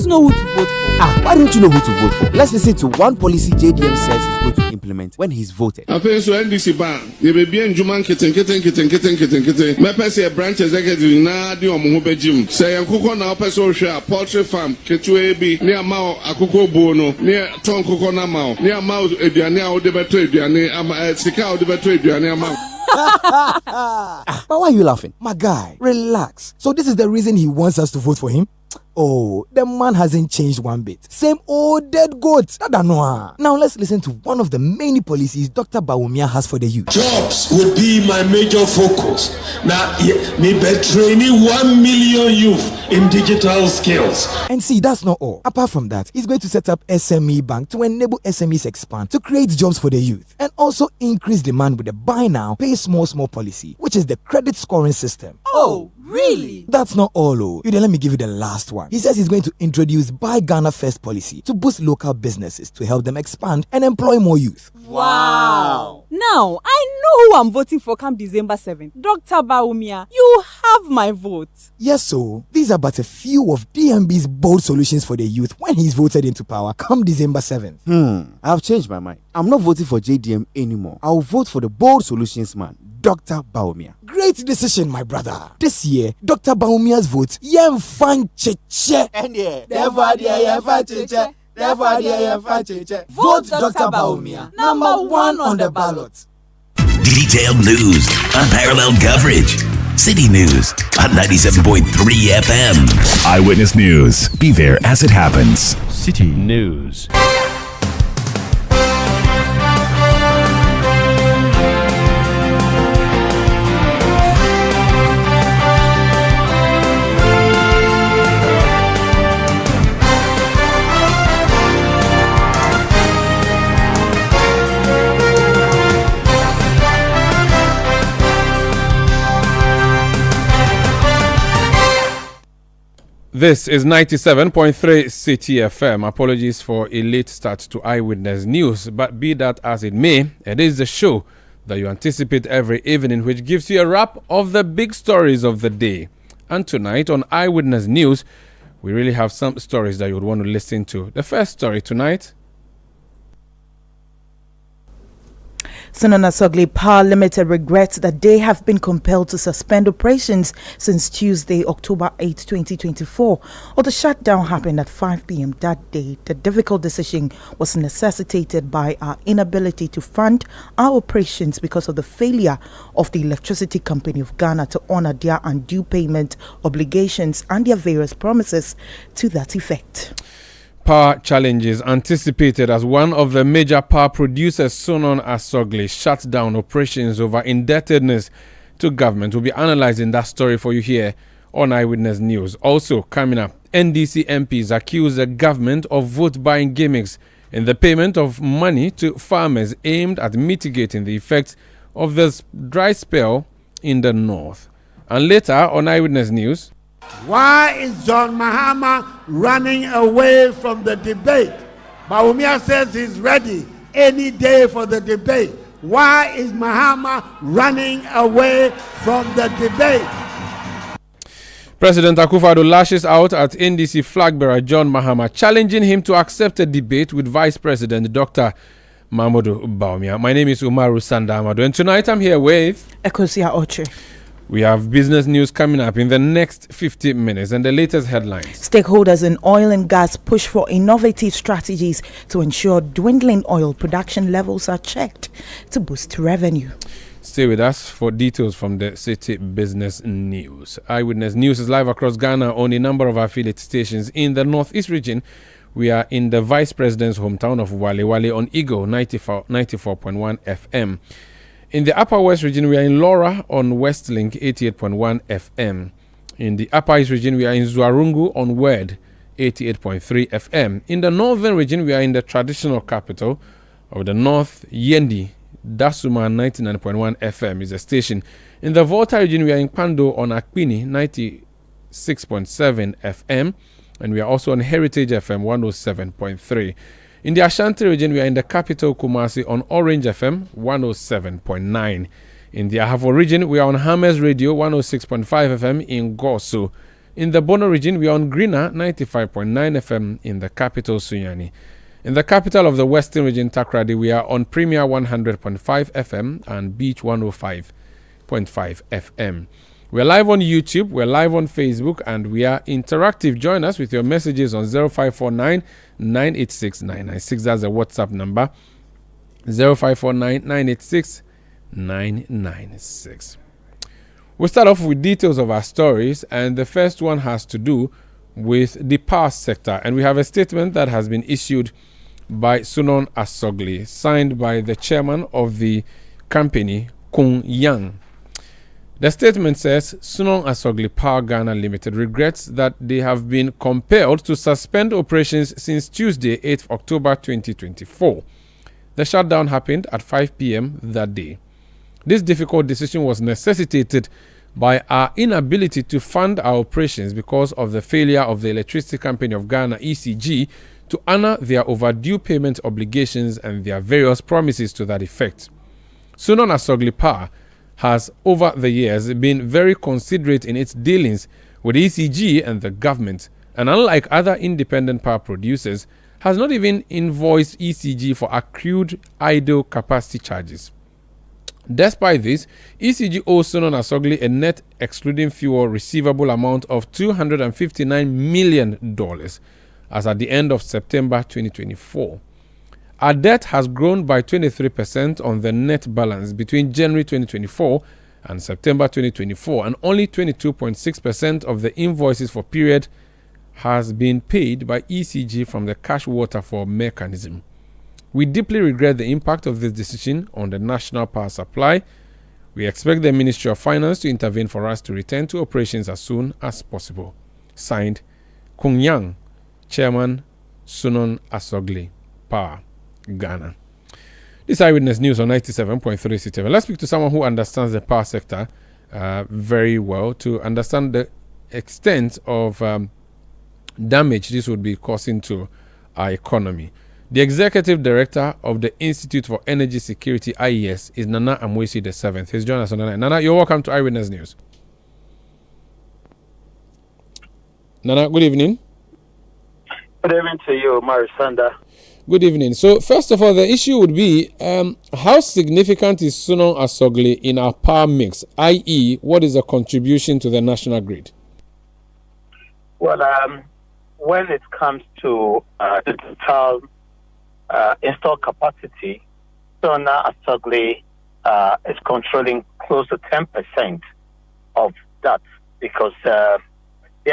know who to vote for. Why don't you know who to vote for? Let's listen to one policy JDM says he's going to implement when he's voted. I think so NDC ban. You be bien Juman kitten. My person branch executive na di omo ho begim. Say yankoko na person share poultry farm ketu ebi near mao akoko bono near ton koko na mao near mao eduane a ode beto eduane ama sika ode beto eduane ama. But why are you laughing? My guy, relax. So this is the reason he wants us to vote for him? Oh, the man hasn't changed one bit. Same old dead goat. Now let's listen to one of the many policies Dr. Bawumia has for the youth. Jobs would be my major focus. Now, me be training 1 million youth in digital skills. And see, that's not all. Apart from that, he's going to set up SME Bank to enable SMEs expand, to create jobs for the youth, and also increase demand with the buy now, pay small policy, which is the credit scoring system. Oh, really? That's not all, oh. Let me give you the last one. He says he's going to introduce Buy Ghana First policy to boost local businesses to help them expand and employ more youth. Wow. Now, I know who I'm voting for come December 7th. Dr. Bawumia, you have my vote. Yes, so these are but a few of DMB's bold solutions for the youth when he's voted into power come December 7th. I've changed my mind. I'm not voting for JDM anymore. I'll vote for the bold solutions man, Dr. Bawumia. Great decision, my brother. This year, Dr. Bawumia's vote, vote Dr. Bawumia, number 1 on the ballot. Detailed news, unparalleled coverage. City News on 97.3 FM. Eyewitness News. Be there as it happens. City News. This is 97.3 Citi FM. Apologies for a late start to Eyewitness News, but be that as it may, it is the show that you anticipate every evening, which gives you a wrap of the big stories of the day. And tonight on Eyewitness News, we really have some stories that you would want to listen to. The first story tonight. Sunon Asogli Power Limited regrets that they have been compelled to suspend operations since Tuesday, October 8, 2024. Or the shutdown happened at 5 p.m. that day. The difficult decision was necessitated by our inability to fund our operations because of the failure of the Electricity Company of Ghana to honor their undue payment obligations and their various promises to that effect. Power challenges anticipated as one of the major power producers, Sunon Asogli, shut down operations over indebtedness to government. We'll be analyzing that story for you here on Eyewitness News. Also coming up, NDC MPs accuse the government of vote-buying gimmicks in the payment of money to farmers aimed at mitigating the effects of this dry spell in the north. And later on Eyewitness News, why is John Mahama running away from the debate? Bawumia says he's ready any day for the debate. Why is Mahama running away from the debate? President Akufo-Addo lashes out at NDC flag bearer John Mahama, challenging him to accept a debate with Vice President Dr. Mahmoud Bawumia. My name is Umaru Sanda Amadu, and tonight I'm here with Ekosia Oche. We have business news coming up in the next 50 minutes and the latest headlines. Stakeholders in oil and gas push for innovative strategies to ensure dwindling oil production levels are checked to boost revenue. Stay with us for details from the City Business News. Eyewitness News is live across Ghana on a number of affiliate stations in the Northeast region. We are in the Vice President's hometown of Wale on Eagle 94.1 FM. In the Upper West region, we are in Laura on Westlink 88.1 FM. In the Upper East region, we are in Zuarungu on Word 88.3 FM. In the Northern region, we are in the traditional capital of the North, Yendi. Dasuma 99.1 FM is the station. In the Volta region, we are in Pando on Akpini 96.7 FM. And we are also on Heritage FM 107.3. In the Ashanti region, we are in the capital Kumasi on Orange FM 107.9. In the Ahafo region, we are on Hammers Radio 106.5 FM in Gosu. In the Bono region, we are on Greener 95.9 FM in the capital Sunyani. In the capital of the Western region, Takrady, we are on Premier 100.5 FM and Beach 105.5 FM. We're live on YouTube, we're live on Facebook, and we are interactive. Join us with your messages on 0549 986 996. That's the WhatsApp number. 0549 986 996. We'll start off with details of our stories, and the first one has to do with the power sector. And we have a statement that has been issued by Sunon Asogli, signed by the chairman of the company, Kung Yang. The statement says, Sunon Asogli Power Ghana Limited regrets that they have been compelled to suspend operations since Tuesday, 8th October 2024. The shutdown happened at 5 p.m. that day. This difficult decision was necessitated by our inability to fund our operations because of the failure of the Electricity Company of Ghana, ECG, to honor their overdue payment obligations and their various promises to that effect. Sunon Asogli Power has over the years been very considerate in its dealings with ECG and the government, and unlike other independent power producers, has not even invoiced ECG for accrued idle capacity charges. Despite this, ECG owes Sunon Asogli a net excluding fuel receivable amount of $259 million as at the end of September 2024. Our debt has grown by 23% on the net balance between January 2024 and September 2024, and only 22.6% of the invoices for period has been paid by ECG from the cash waterfall mechanism. We deeply regret the impact of this decision on the national power supply. We expect the Ministry of Finance to intervene for us to return to operations as soon as possible. Signed, Kung Yang, Chairman, Sunon Asogli Power Ghana. This Eyewitness News on 97.3 Citi FM. Let's speak to someone who understands the power sector very well to understand the extent of damage this would be causing to our economy. The Executive Director of the Institute for Energy Security, IES, is Nana Amwesi VII. He's joining us on the line. Nana, you're welcome to Eyewitness News. Nana, good evening. Good evening to you, Umaru Sanda. Good evening. So, first of all, the issue would be how significant is Sunon Asogli in our power mix, i.e., what is the contribution to the national grid? Well, when it comes to the total installed capacity, Sunon Asogli is controlling close to 10% of that because their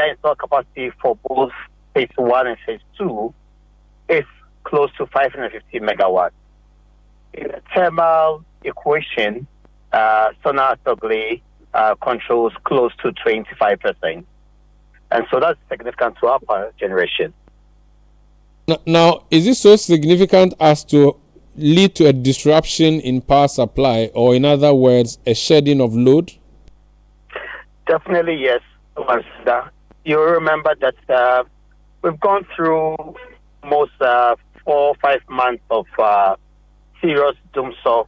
installed capacity for both phase 1 and phase 2 is close to 550 megawatts. In the thermal equation, Sunon Asogli controls close to 25%. And so that's significant to our power generation. Now, is it so significant as to lead to a disruption in power supply, or in other words, a shedding of load? Definitely, yes. You remember that we've gone through most 4 or 5 months of serious doomsday,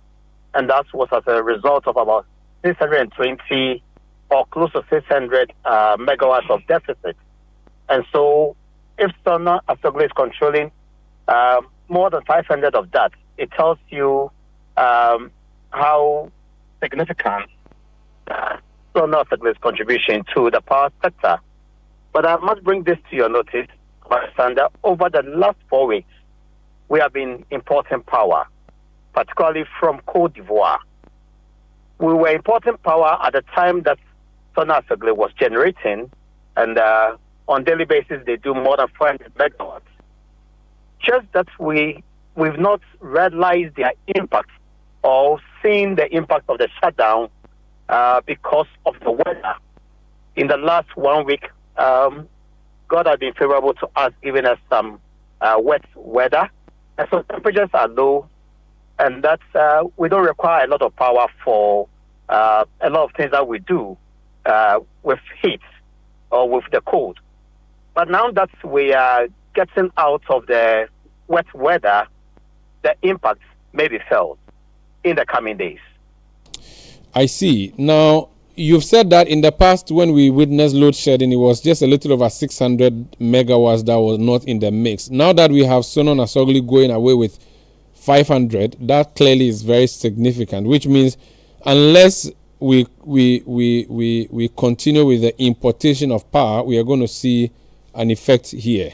and that was as a result of about 620 or close to 600 megawatts of deficit. And so if Sunon Asogli is controlling more than 500 of that, it tells you how significant Sunon Asogli's contribution to the power sector. But I must bring this to your notice, Alexander. Over the last 4 weeks, we have been importing power, particularly from Côte d'Ivoire. We were importing power at the time that Sunon Asogli was generating, and on daily basis they do more than 400 megawatts. Just that we've not realized their impact or seen the impact of the shutdown because of the weather. In the last 1 week, God has been favorable to us, giving us some wet weather, and so temperatures are low, and that's we don't require a lot of power for a lot of things that we do with heat or with the cold. But now that we are getting out of the wet weather, the impact may be felt in the coming days. I see. Now, you've said that in the past when we witnessed load shedding, it was just a little over 600 megawatts that was not in the mix. Now that we have Sunon Asogli going away with 500, that clearly is very significant, which means unless we continue with the importation of power, we are going to see an effect here.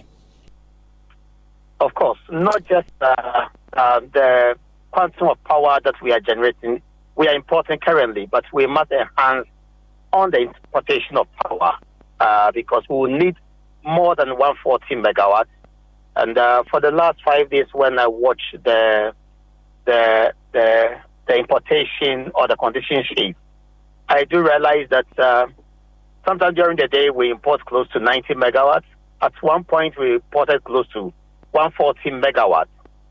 Of course, not just the quantum of power that we are generating, we are importing currently, but we must enhance on the importation of power because we will need more than 140 megawatts. And for the last 5 days, when I watch the importation or the condition sheet, I do realize that sometimes during the day we import close to 90 megawatts. At one point, we imported close to 140 megawatts.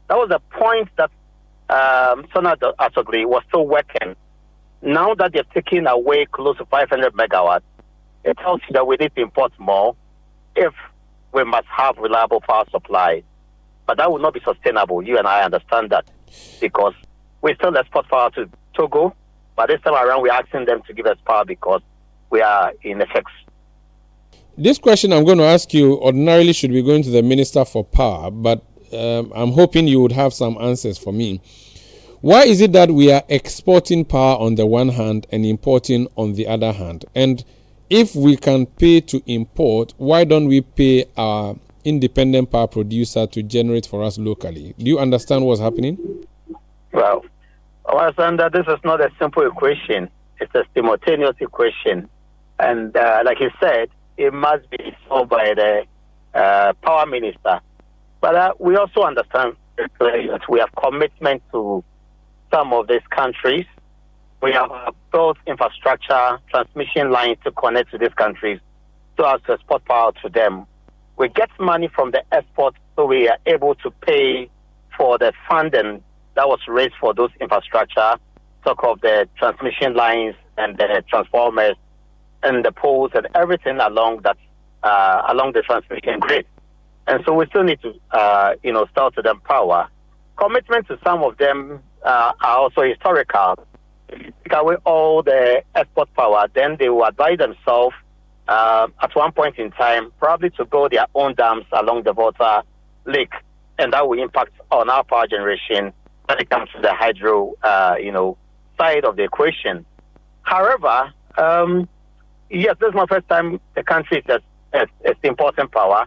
That was the point that Sunon Asogli was still working. Now that they've taken away close to 500 megawatts, it tells you that we need to import more if we must have reliable power supply. But that will not be sustainable. You and I understand that because we still export power to Togo, but this time around we're asking them to give us power because we are in a fix. This question I'm going to ask you ordinarily should be going to the Minister for Power, but I'm hoping you would have some answers for me. Why is it that we are exporting power on the one hand and importing on the other hand? And if we can pay to import, why don't we pay our independent power producer to generate for us locally? Do you understand what's happening? Well, I understand that this is not a simple equation. It's a simultaneous equation. And like you said, it must be solved by the power minister. But we also understand that we have commitment to some of these countries. We have built infrastructure, transmission lines to connect to these countries so as to export power to them. We get money from the export, so we are able to pay for the funding that was raised for those infrastructure, talk of the transmission lines and the transformers and the poles and everything along that along the transmission grid. And so we still need to sell to them power. Commitment to some of them are also historical. If you take away all the export power, then they will advise themselves at one point in time, probably to build their own dams along the Volta Lake, and that will impact on our power generation when it comes to the hydro, side of the equation. However, yes, this is my first time the country is an important power.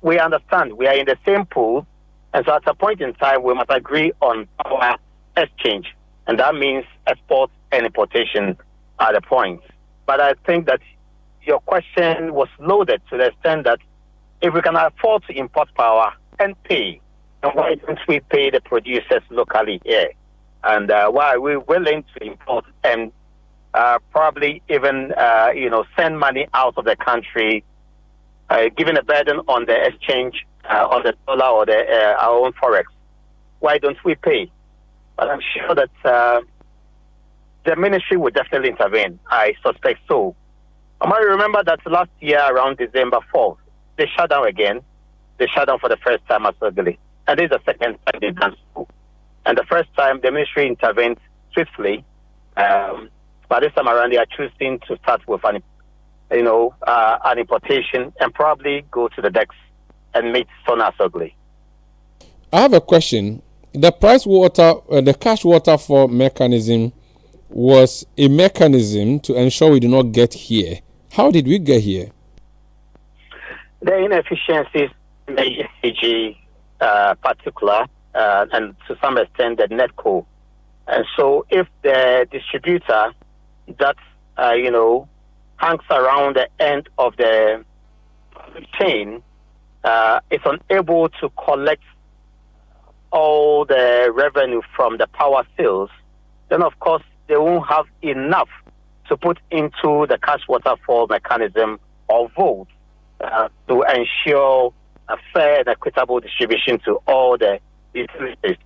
We understand we are in the same pool, and so at a point in time, we must agree on power exchange, and that means export and importation are the points. But I think that your question was loaded to the extent that if we can afford to import power and pay, then why don't we pay the producers locally here? And why are we willing to import and probably even send money out of the country, giving a burden on the exchange, on the dollar or our own forex? Why don't we pay? But I'm sure that the ministry would definitely intervene. I suspect so. I might remember that last year around December 4th, they shut down again. They shut down for the first time at Asogli. And this is the second time they've done so. And the first time the ministry intervened swiftly. But this time around they are choosing to start with an importation and probably go to the decks and meet Sunon Asogli. I have a question. The the cash waterfall mechanism was a mechanism to ensure we do not get here. How did we get here? The inefficiencies in the ECG particular, and to some extent the NETCO. And so if the distributor that, hangs around the end of the chain is unable to collect all the revenue from the power sales, then of course they won't have enough to put into the cash waterfall mechanism or vote to ensure a fair and equitable distribution to all the utilities.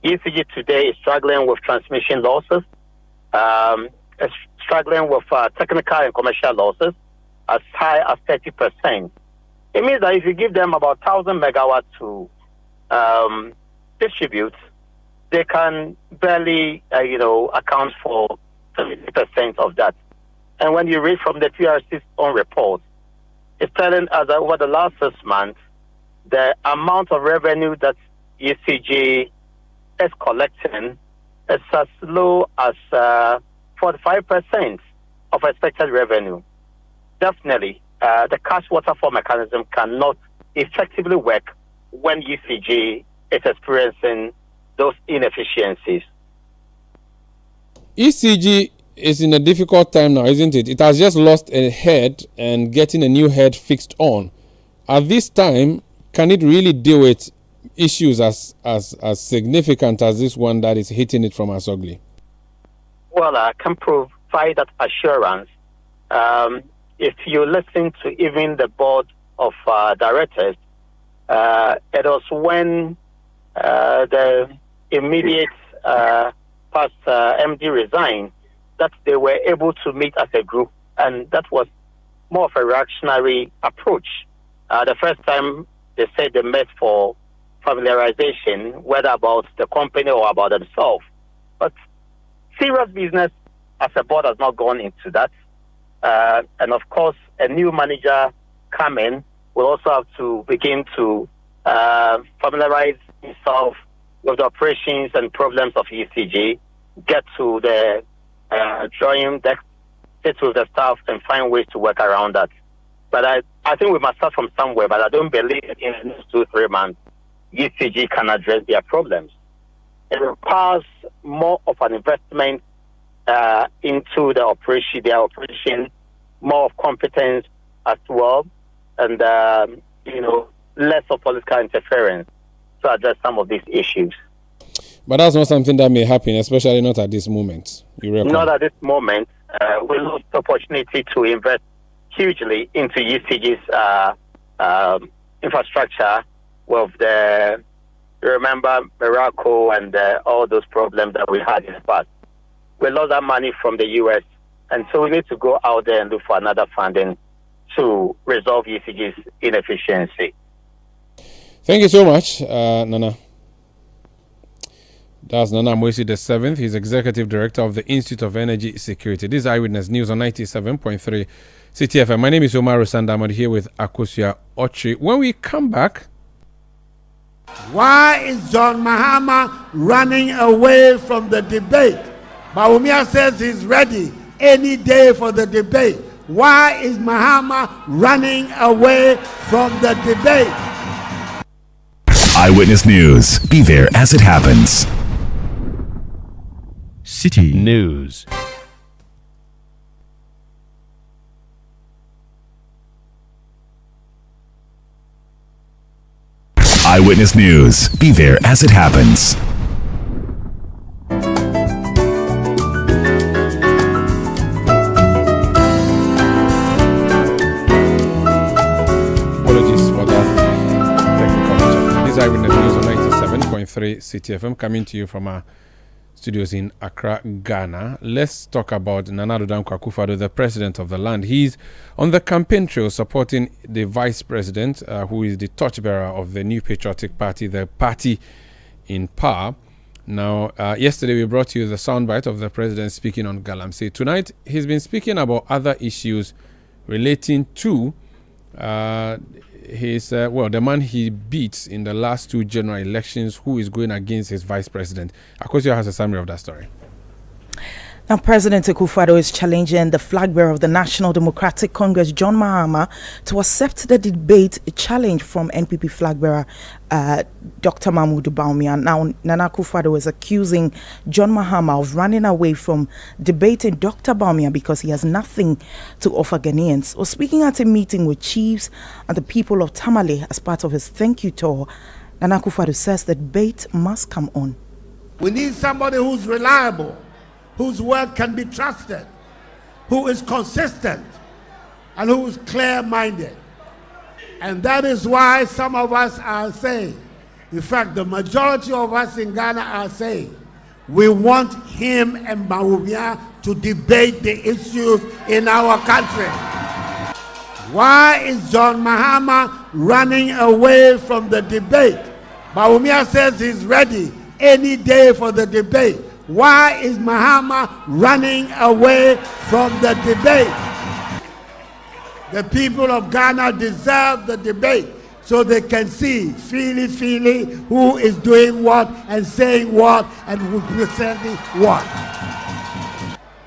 ECG today is struggling with transmission losses, is struggling with technical and commercial losses as high as 30%. It means that if you give them about 1,000 megawatts to distribute, they can barely, account for 70% of that. And when you read from the PRC's own report, it's telling us that over the last 6 months, the amount of revenue that ECG is collecting is as low as 45% of expected revenue. Definitely, the cash waterfall mechanism cannot effectively work when ECG is experiencing those inefficiencies. ECG is in a difficult time now, isn't it? It has just lost a head and getting a new head fixed on. At this time, can it really deal with issues as significant as this one that is hitting it from Asogli? Well, I can provide that assurance. If you listen to even the board of directors, it was when the immediate past MD resigned that they were able to meet as a group, and that was more of a reactionary approach. The first time they said they met for familiarization, whether about the company or about themselves. But serious business as a board has not gone into that. And of course, a new manager coming will also have to begin to familiarize himself with the operations and problems of ECG, get to the drawing deck, sit with the staff and find ways to work around that. But I think we must start from somewhere, but I don't believe in the next 2-3 months ECG can address their problems. It requires more of an investment into their operation, more of competence as well, and less of political interference to address some of these issues. But that's not something that may happen, especially not at this moment. Not at this moment. We lost the opportunity to invest hugely into ECG's infrastructure with remember Morocco and all those problems that we had in the past. We lost that money from the US, and so we need to go out there and look for another funding to resolve ECG's inefficiency. Thank you so much, Nana. That's Nana Moisi the seventh. He's executive director of the Institute of Energy Security. This is Eyewitness News on 97.3 Citi FM. My name is Umaru Sanda Amadu here with Akosua Ochi. When we come back, why is John Mahama running away from the debate? Bawumia says he's ready any day for the debate. Why is Mahama running away from the debate? Eyewitness News. Be there as it happens. City News. Eyewitness News. Be there as it happens. Apologies for that technical check. This is Eyewitness News on 97.3 Citi FM, coming to you from our studios in Accra, Ghana. Let's talk about Nana Addo Dankwa Akufo-Addo, the president of the land. He's on the campaign trail supporting the vice president, who is the torchbearer of the New Patriotic Party, the party in power. Now, yesterday we brought you the soundbite of the president speaking on Galamsey. Tonight, he's been speaking about other issues relating to the man he beats in the last two general elections, who is going against his vice president. Akosua has a summary of that story. Now, President Akufo-Addo is challenging the flag bearer of the National Democratic Congress, John Mahama, to accept the debate challenge from NPP flag bearer Dr. Mahmoud Bawumia. Now, Nana Akufo-Addo is accusing John Mahama of running away from debating Dr. Bawumia because he has nothing to offer Ghanaians. Or speaking at a meeting with chiefs and the people of Tamale as part of his thank you tour, Nana Akufo-Addo says the debate must come on. We need somebody who's reliable, whose word can be trusted, who is consistent, and who is clear-minded. And that is why some of us are saying, in fact, the majority of us in Ghana are saying, we want him and Bawumia to debate the issues in our country. Why is John Mahama running away from the debate? Bawumia says he's ready any day for the debate. Why is Mahama running away from the debate? The people of Ghana deserve the debate so they can see, freely, who is doing what and saying what and representing what.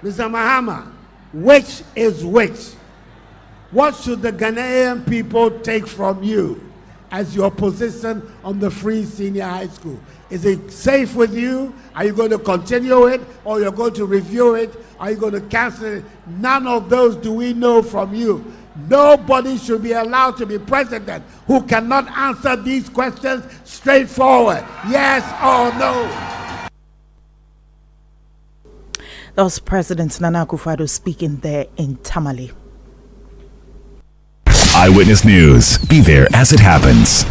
Mr. Mahama, which is which? What should the Ghanaian people take from you as your position on the free senior high school? Is it safe with you? Are you going to continue it, or you're going to review it? Are you going to cancel it? None of those do we know from you. Nobody should be allowed to be president who cannot answer these questions straightforward. Yes or no? That was President Nana Akufo-Addo speaking there in Tamale. Eyewitness News. Be there as it happens.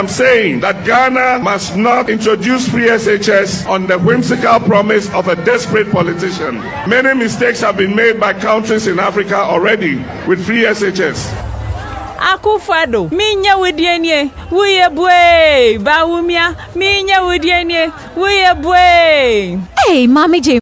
I'm saying that Ghana must not introduce free SHS on the whimsical promise of a desperate politician. Many mistakes have been made by countries in Africa already with free SHS. Akufo-Addo, minya wudienye, wuye bwe, Bawumia, minya wudienye, wuye bwe. Hey, Mommy J.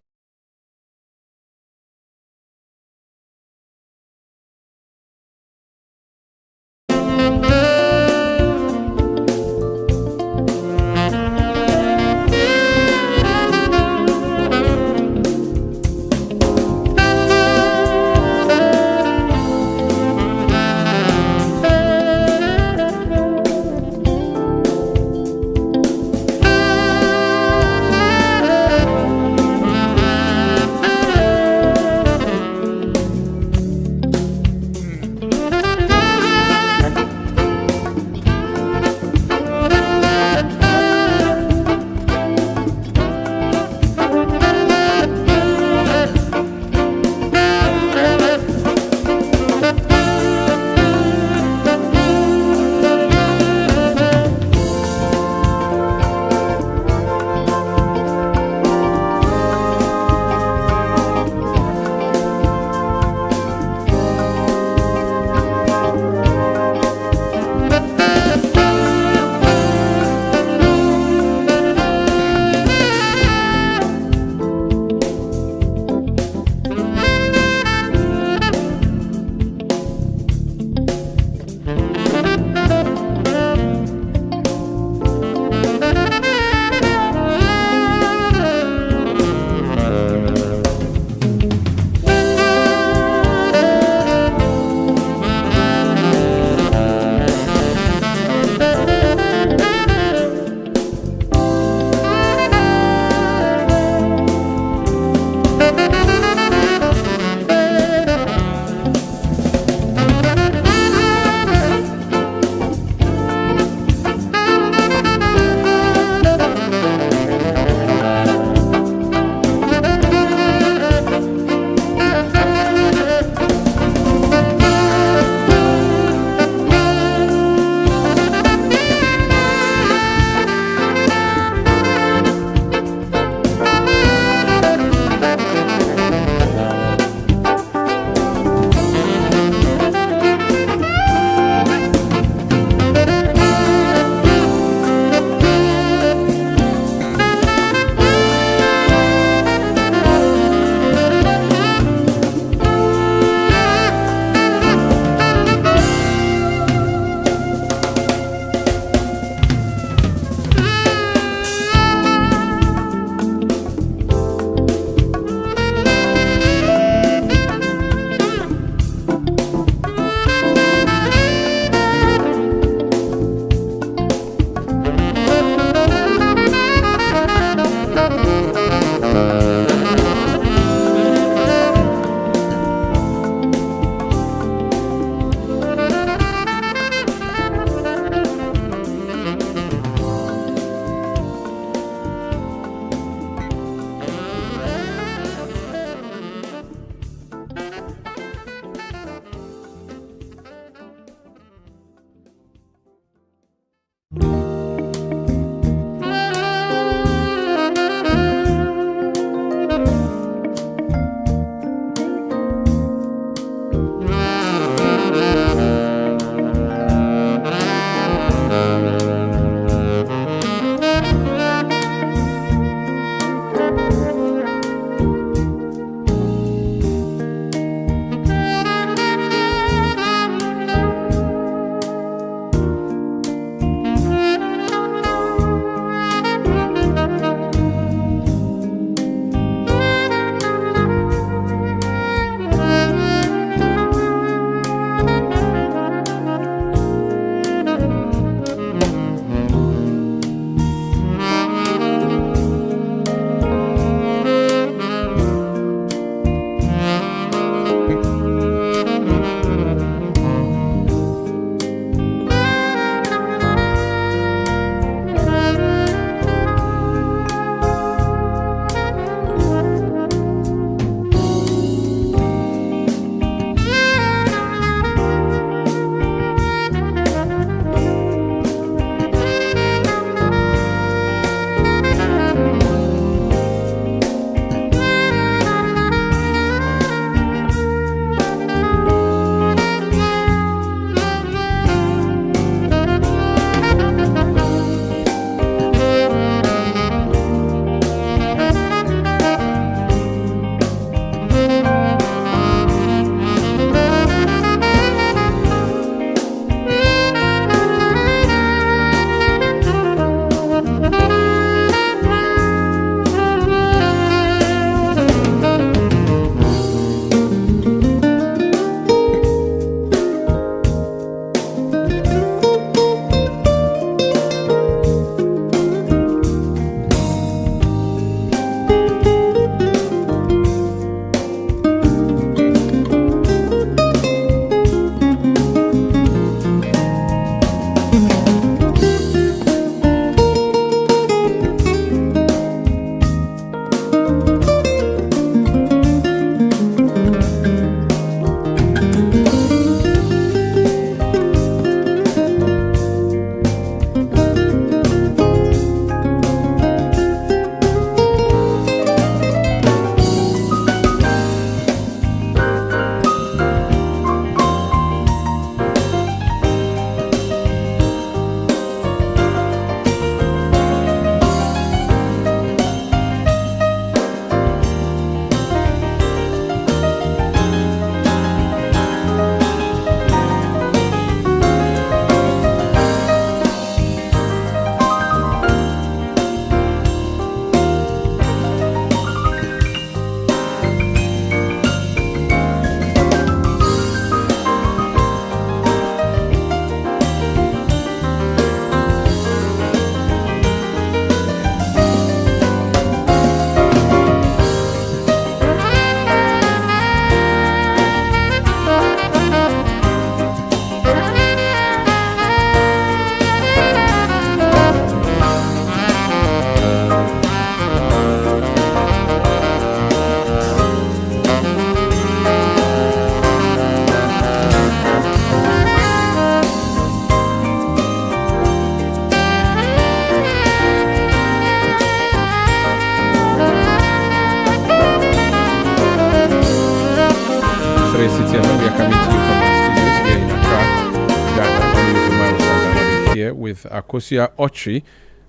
with Akosia Ochri.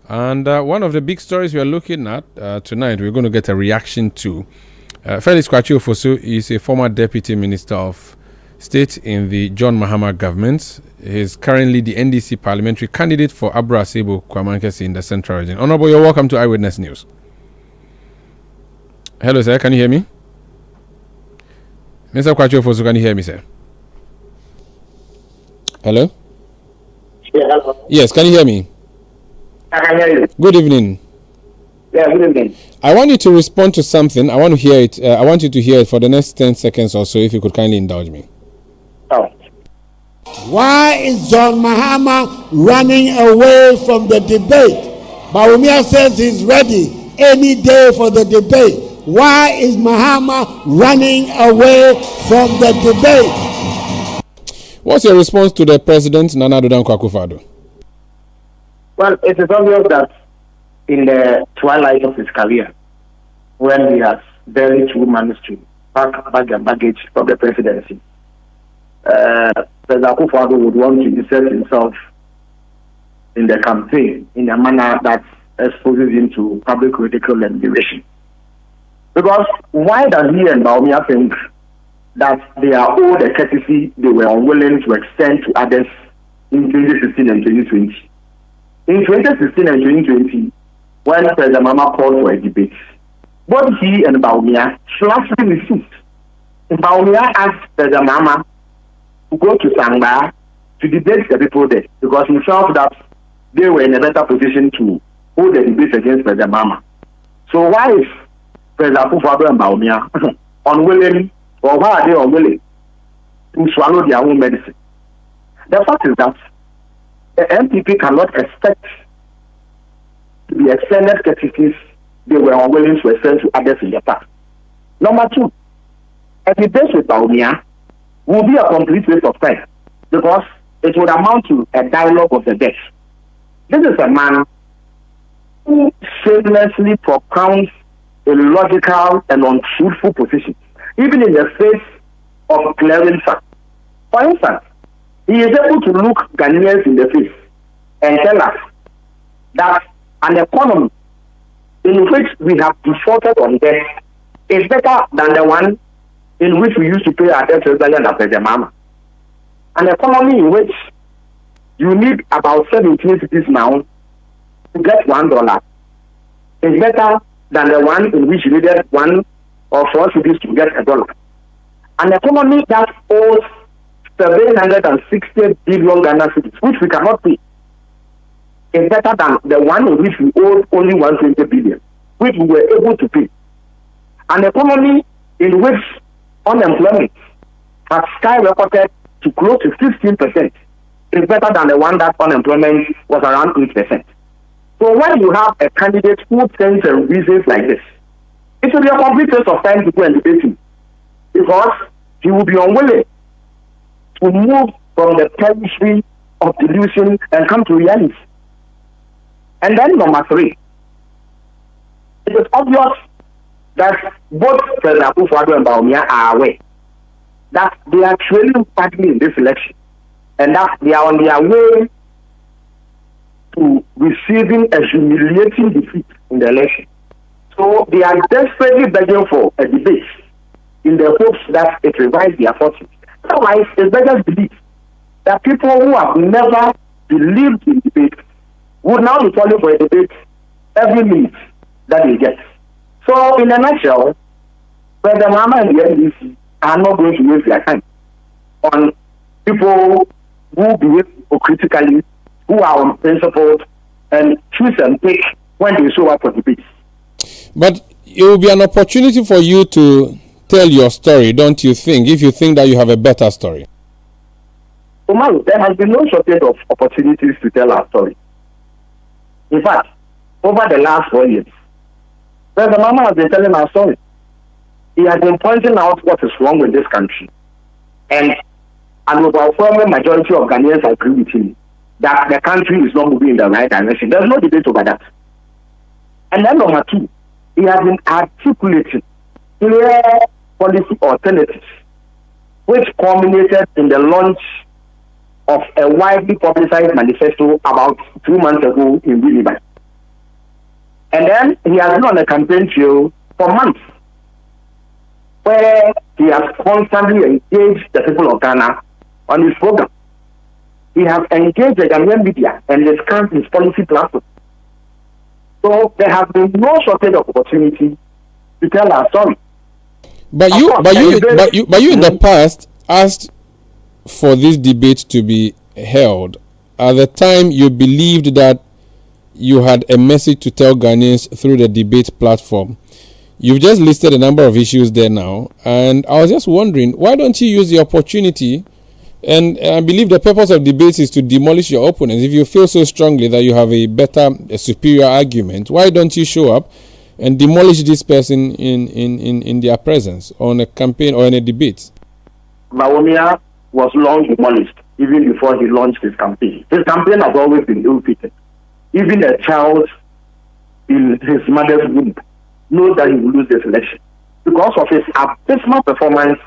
And one of the big stories we are looking at tonight, we're going to get a reaction to. Felix Kwasi Ofosu is a former Deputy Minister of State in the John Mahama government. He's currently the NDC parliamentary candidate for Abra Asebo Kwamankesi in the Central Region. Honorable, you're welcome to Eyewitness News. Hello, sir. Can you hear me? Mr. Kwasi Ofosu, can you hear me, sir? Hello? Yeah, hello. Yes, can you hear me? I can hear you. Good evening. Yeah, good evening. I want you to respond to something. I want to hear it. I want you to hear it for the next 10 seconds or so, if you could kindly indulge me. Oh. Why is John Mahama running away from the debate? Bawumia says he's ready any day for the debate. Why is Mahama running away from the debate? What's your response to the president, Nana Addo Dankwa Akufo-Addo? Well, it is obvious that in the twilight of his career, when he has barely managed to pack and baggage from the presidency, President Akufo-Addo would want to insert himself in the campaign in a manner that exposes him to public ridicule and derision. Because why does he and Bawumia think that they are owed a courtesy they were unwilling to extend to others in 2016 and 2020? In 2016 and 2020, when President Mahama called for a debate, both he and Bawumia flatly refused. Bawumia asked President Mahama to go to Sangba to debate the people there because he felt that they were in a better position to hold the debate against President Mahama. So why is President Akufo-Addo and Bawumia unwilling, or why are they unwilling to swallow their own medicine? The fact is that the MPP cannot expect the extended courtesies they were unwilling to extend to others in the past. Number two, a debate with Bawumia will be a complete waste of time because it would amount to a dialogue of the dead. This is a man who shamelessly propounds illogical and untruthful positions, even in the face of glaring facts. For instance, he is able to look Ghanaians in the face and tell us that an economy in which we have defaulted on debt is better than the one in which we used to pay our debt regularly under President Mahama. An economy in which you need about 17 cities now to get $1 is better than the one in which you needed 1 or 4 cities to get $1. An economy that owes 760 billion Ghana cedis, which we cannot pay, is better than the one in which we owed only 120 billion, which we were able to pay. An economy in which unemployment has skyrocketed to close to 15% is better than the one that unemployment was around 8%. So when you have a candidate who thinks and reasons like this, it will be a complete waste of time to go and debate him because he will be unwilling to move from the territory of delusion and come to reality. And then number three, it is obvious that both President Akufo-Addo and Bawumia are aware that they are trailing badly in this election and that they are on their way to receiving a humiliating defeat in the election. So they are desperately begging for a debate in the hopes that it revives their fortunes. Otherwise, it's better believe that people who have never believed in debate would now be calling for a debate every minute that they get. So, in a nutshell, President Mahama and the NDC are not going to waste their time on people who behave critically, who are unprincipled, and choose and pick when they show up for debate. But it will be an opportunity for you to tell your story, don't you think, if you think that you have a better story? Umaru, there has been no shortage of opportunities to tell our story. In fact, over the last 4 years, President Mahama has been telling our story. He has been pointing out what is wrong with this country. And an overwhelming majority of Ghanaians agree with him that the country is not moving in the right direction. There's no debate over that. And then number two, he has been articulating clear policy alternatives, which culminated in the launch of a widely publicized manifesto about 2 months ago in Winnipeg. And then he has been on a campaign trail for months, where he has constantly engaged the people of Ghana on his program. He has engaged the Ghanaian media and discussed his policy platform. So there has been no shortage of opportunity to tell our story. But you in the past asked for this debate to be held. At the time, you believed that you had a message to tell Ghanaians through the debate platform. You've just listed a number of issues there now, and I was just wondering, why don't you use the opportunity? And I believe the purpose of debates is to demolish your opponents. If you feel so strongly that you have a superior argument, why don't you show up and demolish this person in their presence on a campaign or in a debate? Bawumia was long demolished even before he launched his campaign. His campaign has always been ill-fitted. Even a child in his mother's womb knows that he will lose this election because of his abysmal performance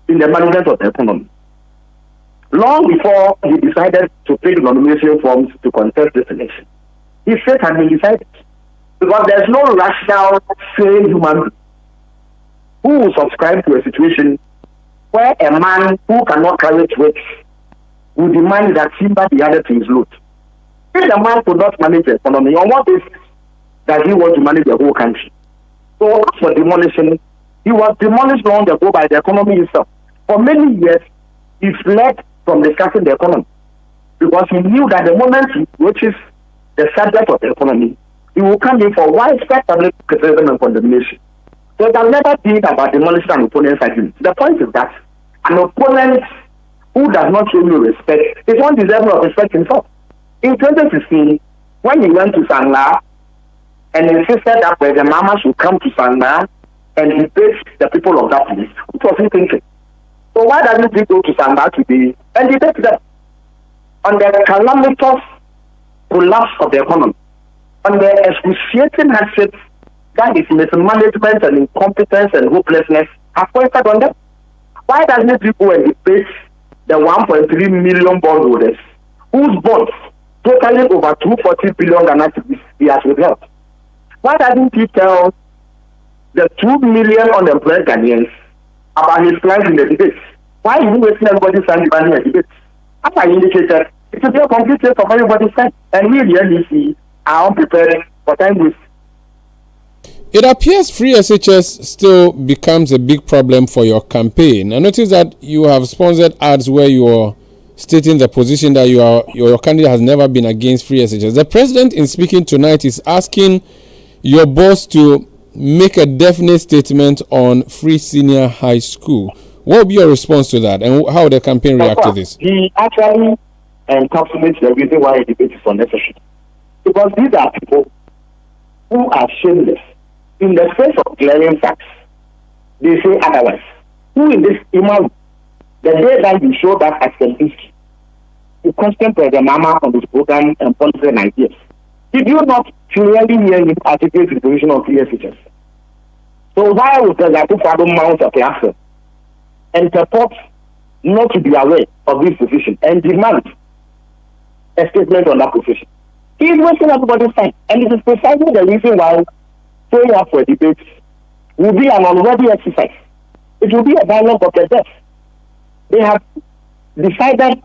in the management of the economy. Long before he decided to take nomination forms to contest this election, his fate had been decided. Because there's no rational, sane human being who will subscribe to a situation where a man who cannot carry weights will demand that timber be added to his load. If the man could not manage the economy, on what basis does he want to manage the whole country? So as for demolition, he was demolished long ago by the economy itself. For many years, he fled from discussing the economy because he knew that the moment he reaches the subject of the economy, he will come in for widespread public criticism and condemnation. So it has never been about demolishing an opponent's argument. The point is that an opponent who does not show you respect is undeserving of respect himself. In 2016, when he went to Sangla and insisted that the Mama should come to Sangla and debate the people of that place, what was he thinking? So why doesn't he go to Sangla today and debate them on the calamitous collapse of the economy, on the excruciating hardships that his mismanagement and incompetence and hopelessness have foisted on them? Why doesn't he go and debate the 1.3 million bondholders whose bonds totaling over 240 billion Ghana cedis he has withheld? Why doesn't he tell the 2 million unemployed Ghanaians about his plans in the debates? Why is he wasting everybody's time in the debates? As I indicated, it will be a complete waste of everybody's time, and we really see are unprepared for time waste. It appears free SHS still becomes a big problem for your campaign. I noticed that you have sponsored ads where you are stating the position that your candidate has never been against free SHS. The president, in speaking tonight, is asking your boss to make a definite statement on free senior high school. What will be your response to that, and how will the campaign react to this? He actually encapsulates the reason why a debate is unnecessary. Because these are people who are shameless. In the face of glaring facts, they say otherwise. Who in this Umaru, the day that you show that as Kempinski, you question President Mama on his program and policy and ideas. Did you not clearly hear him articulate the position of PSHS? So why would President Akufo-Addo mount a platform and purport not to be aware of this position and demand a statement on that position? He is wasting everybody's time, and it is precisely the reason why showing up for a debate will be an unworthy exercise. It will be a dialogue of the deaf. They have decided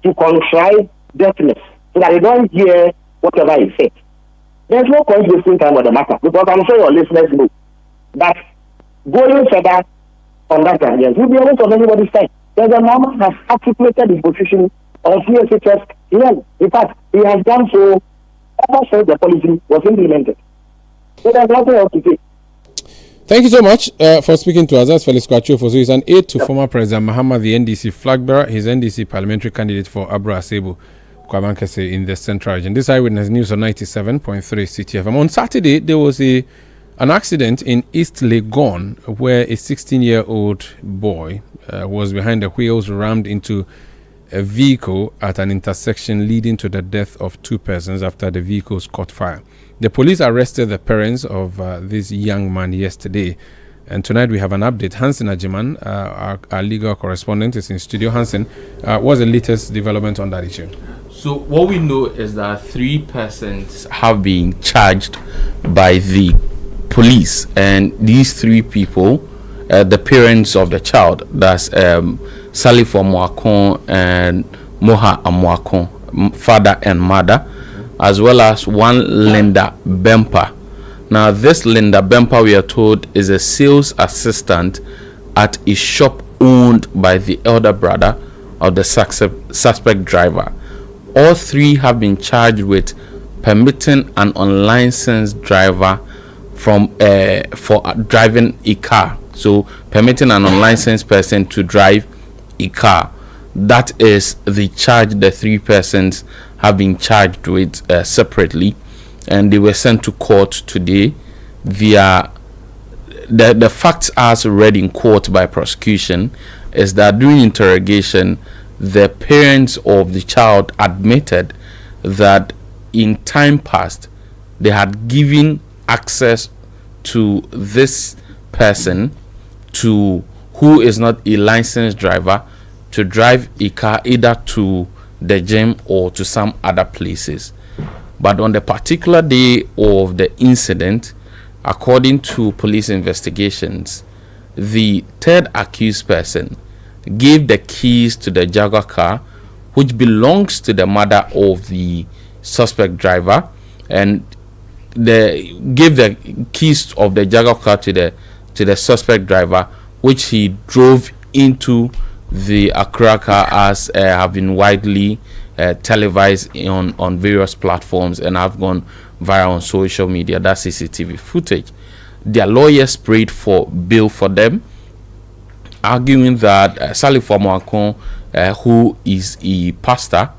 to contrive deafness so that they don't hear whatever is said. There's no point wasting time on the matter, because I'm sure your listeners know that going further on that guidance will be a waste of everybody's time. President Mama has articulated his position on CSHS clearly. In fact, he has done so ever since the policy was implemented. So there's nothing else to say. Thank you so much for speaking to us. That's Felix Kwachu. He's an aide to former President Mahama, the NDC flag bearer. He's NDC parliamentary candidate for Abra Asebu Kwamankese in the Central Region. This Eyewitness News on 97.3 Citi FM. On Saturday, there was an accident in East Legon where a 16-year-old boy was behind the wheels, rammed into a vehicle at an intersection, leading to the death of two persons after the vehicles caught fire. The police arrested the parents of this young man yesterday, And tonight we have an update. Hansen Ajiman, our legal correspondent, is in studio. Hansen, what's the latest development on that issue? So what we know is that 3 persons have been charged by the police, and these 3 people, the parents of the child, that's Salif Amuakon and Moha Amuakon, father and mother, as well as one Linda Bempa. Now, this Linda Bempa, we are told, is a sales assistant at a shop owned by the elder brother of the suspect driver. All 3 have been charged with permitting an unlicensed driver for driving a car. So, permitting an unlicensed person to drive a car. That is the charge the 3 persons have been charged with separately, and they were sent to court today. The facts as read in court by prosecution is that during interrogation, the parents of the child admitted that in time past they had given access to this person who is not a licensed driver to drive a car either to the gym or to some other places. But on the particular day of the incident, according to police investigations, the third accused person gave the keys to the Jaguar car, which belongs to the mother of the suspect driver, and gave the keys of the Jaguar car to the suspect driver, which he drove into the Accra car, as have been widely televised on various platforms and have gone viral on social media. That's CCTV footage. Their lawyers prayed for bail for them, arguing that Salif Amuakon, who is a pastor,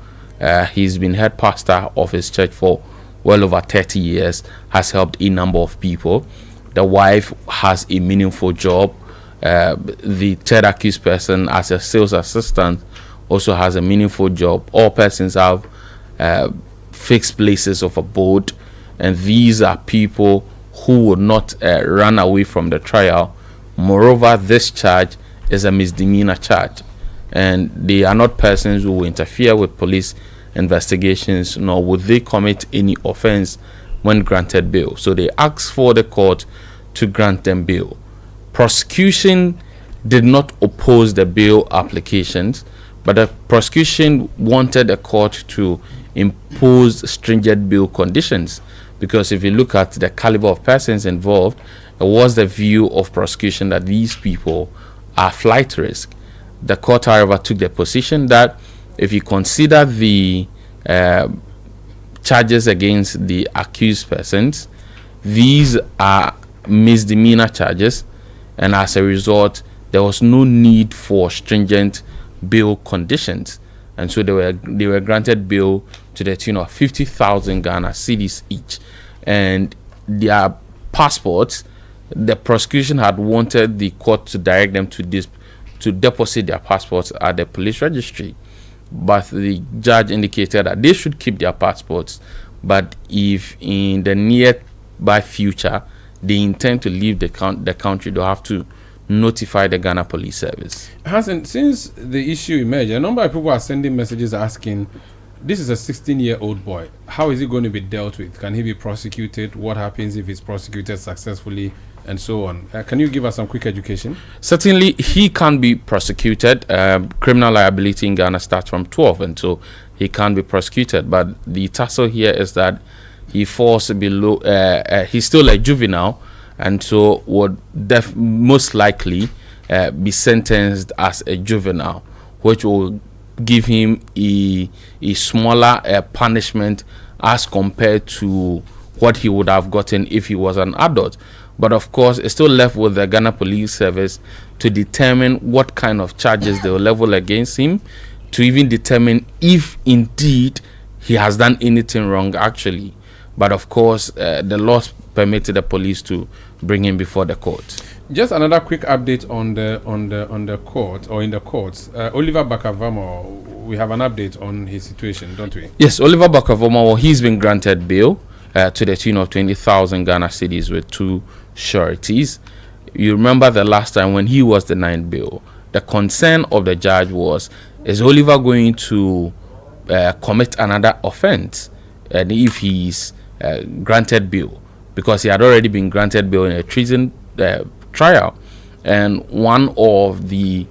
he's been head pastor of his church for well over 30 years, has helped a number of people. The wife has a meaningful job. The third accused person, as a sales assistant, also has a meaningful job. All persons have fixed places of abode, and these are people who would not run away from the trial. Moreover, this charge is a misdemeanor charge, and they are not persons who will interfere with police investigations, nor would they commit any offense when granted bail. So they asked for the court to grant them bail. Prosecution did not oppose the bail applications, but the prosecution wanted the court to impose stringent bail conditions, because if you look at the caliber of persons involved, it was the view of prosecution that these people are flight risk. The court, however, took the position that if you consider the charges against the accused persons, these are misdemeanor charges, and as a result, there was no need for stringent bail conditions, and so they were granted bail to the tune of 50,000 Ghana cedis each, and their passports. The prosecution had wanted the court to direct them to deposit their passports at the police registry, but the judge indicated that they should keep their passports, but if in the nearby future they intend to leave the country, they'll have to notify the Ghana Police Service. Hansen, since the issue emerged, a number of people are sending messages asking, this is a 16-year-old boy. How is he going to be dealt with? Can he be prosecuted? What happens if he's prosecuted successfully? And so on. Can you give us some quick education? Certainly, he can be prosecuted. Criminal liability in Ghana starts from 12, and so he can be prosecuted. But the tussle here is that he falls below, he's still a juvenile, and so would most likely be sentenced as a juvenile, which will give him a smaller punishment as compared to what he would have gotten if he was an adult. But of course, it's still left with the Ghana Police Service to determine what kind of charges they will level against him, to even determine if indeed he has done anything wrong actually. But of course, the laws permitted the police to bring him before the court. Just another quick update on the court, or in the courts. Oliver Bakavamo, we have an update on his situation, don't we? Yes, Oliver Bakavamo, he's been granted bail to the tune of 20,000 Ghana cedis with 2 sureties. You remember the last time when he was denied bail, the concern of the judge was, is Oliver going to commit another offense and if he's granted bail? Because he had already been granted bail in a treason trial. And one of the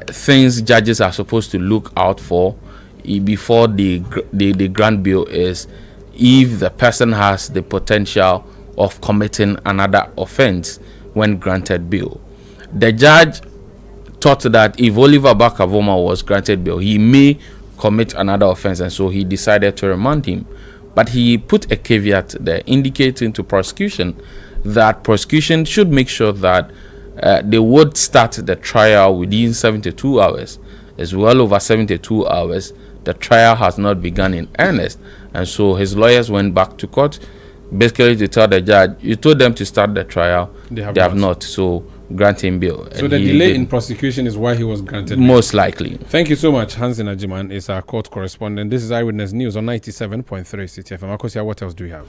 things judges are supposed to look out for before they grant bail is if the person has the potential of committing another offense when granted bail. The judge thought that if Oliver Bakavoma was granted bail, he may commit another offense, and so he decided to remand him. But he put a caveat there indicating to prosecution that prosecution should make sure that they would start the trial within 72 hours. It's well over 72 hours. The trial has not begun in earnest. And so his lawyers went back to court basically to tell the judge, you told them to start the trial. They have not. So grant him bail. So the delay in prosecution is why he was granted bail. Most likely. Thank you so much. Hansen Ajiman is our court correspondent. This is Eyewitness News on 97.3 Citi FM. Akosia, what else do we have?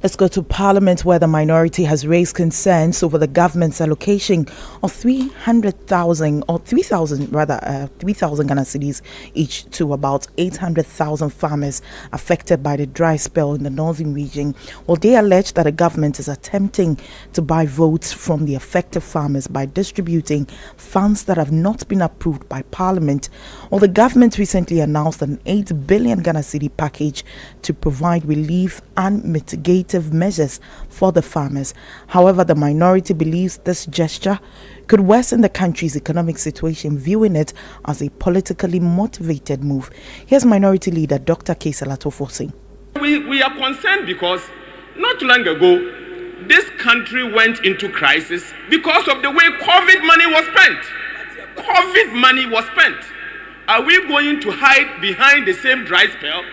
Let's go to Parliament, where the minority has raised concerns over the government's allocation of 300,000 or 3,000 rather 3,000 Ghana cedis each to about 800,000 farmers affected by the dry spell in the northern region. Well, they allege that the government is attempting to buy votes from the affected farmers by distributing funds that have not been approved by Parliament. Well, the government recently announced an 8 billion Ghana cedi package to provide relief and mitigative measures for the farmers. However, the minority believes this gesture could worsen the country's economic situation, viewing it as a politically motivated move. Here's Minority Leader Dr. Kesalato Fossing. We are concerned because not long ago, this country went into crisis because of the way COVID money was spent. COVID money was spent. Are we going to hide behind the same dry spell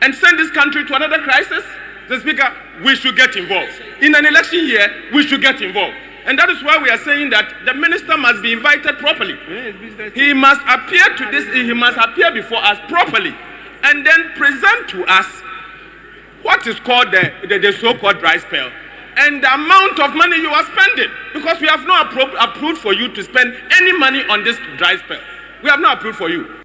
and send this country to another crisis? The Speaker, we should get involved. In an election year, we should get involved. And that is why we are saying that the minister must be invited properly. He must appear to this, he must appear before us properly and then present to us what is called the so-called dry spell and the amount of money you are spending, because we have not approved for you to spend any money on this dry spell. We have not approved for you.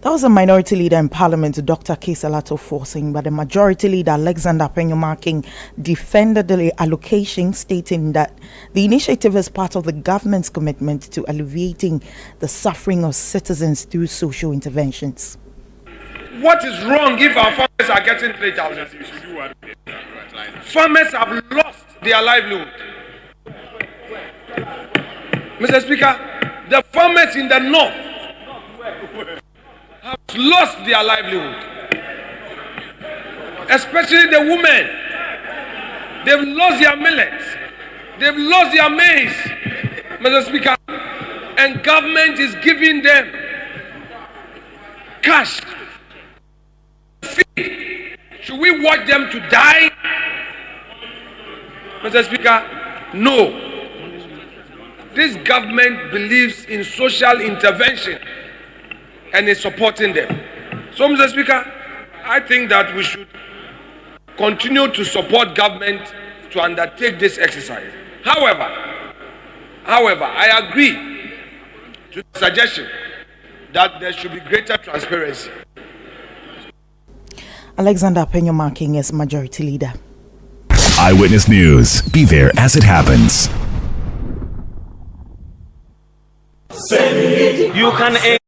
That was a minority leader in Parliament, Dr. Kesalato Forcing, but the majority leader, Alexander Penyomarking, defended the allocation, stating that the initiative is part of the government's commitment to alleviating the suffering of citizens through social interventions. What is wrong if our farmers are getting 3,000? Farmers have lost their livelihood. Mr. Speaker, the farmers in the north have lost their livelihood, especially the women. They've lost their millets, they've lost their maize, Mr. Speaker, and government is giving them cash. Should we watch them to die? Mr. Speaker, no. This government believes in social intervention and is supporting them. So, Mr. Speaker, I think that we should continue to support government to undertake this exercise. However, I agree to the suggestion that there should be greater transparency. Alexander Penyomarking is majority leader. Eyewitness News. Be there as it happens. You can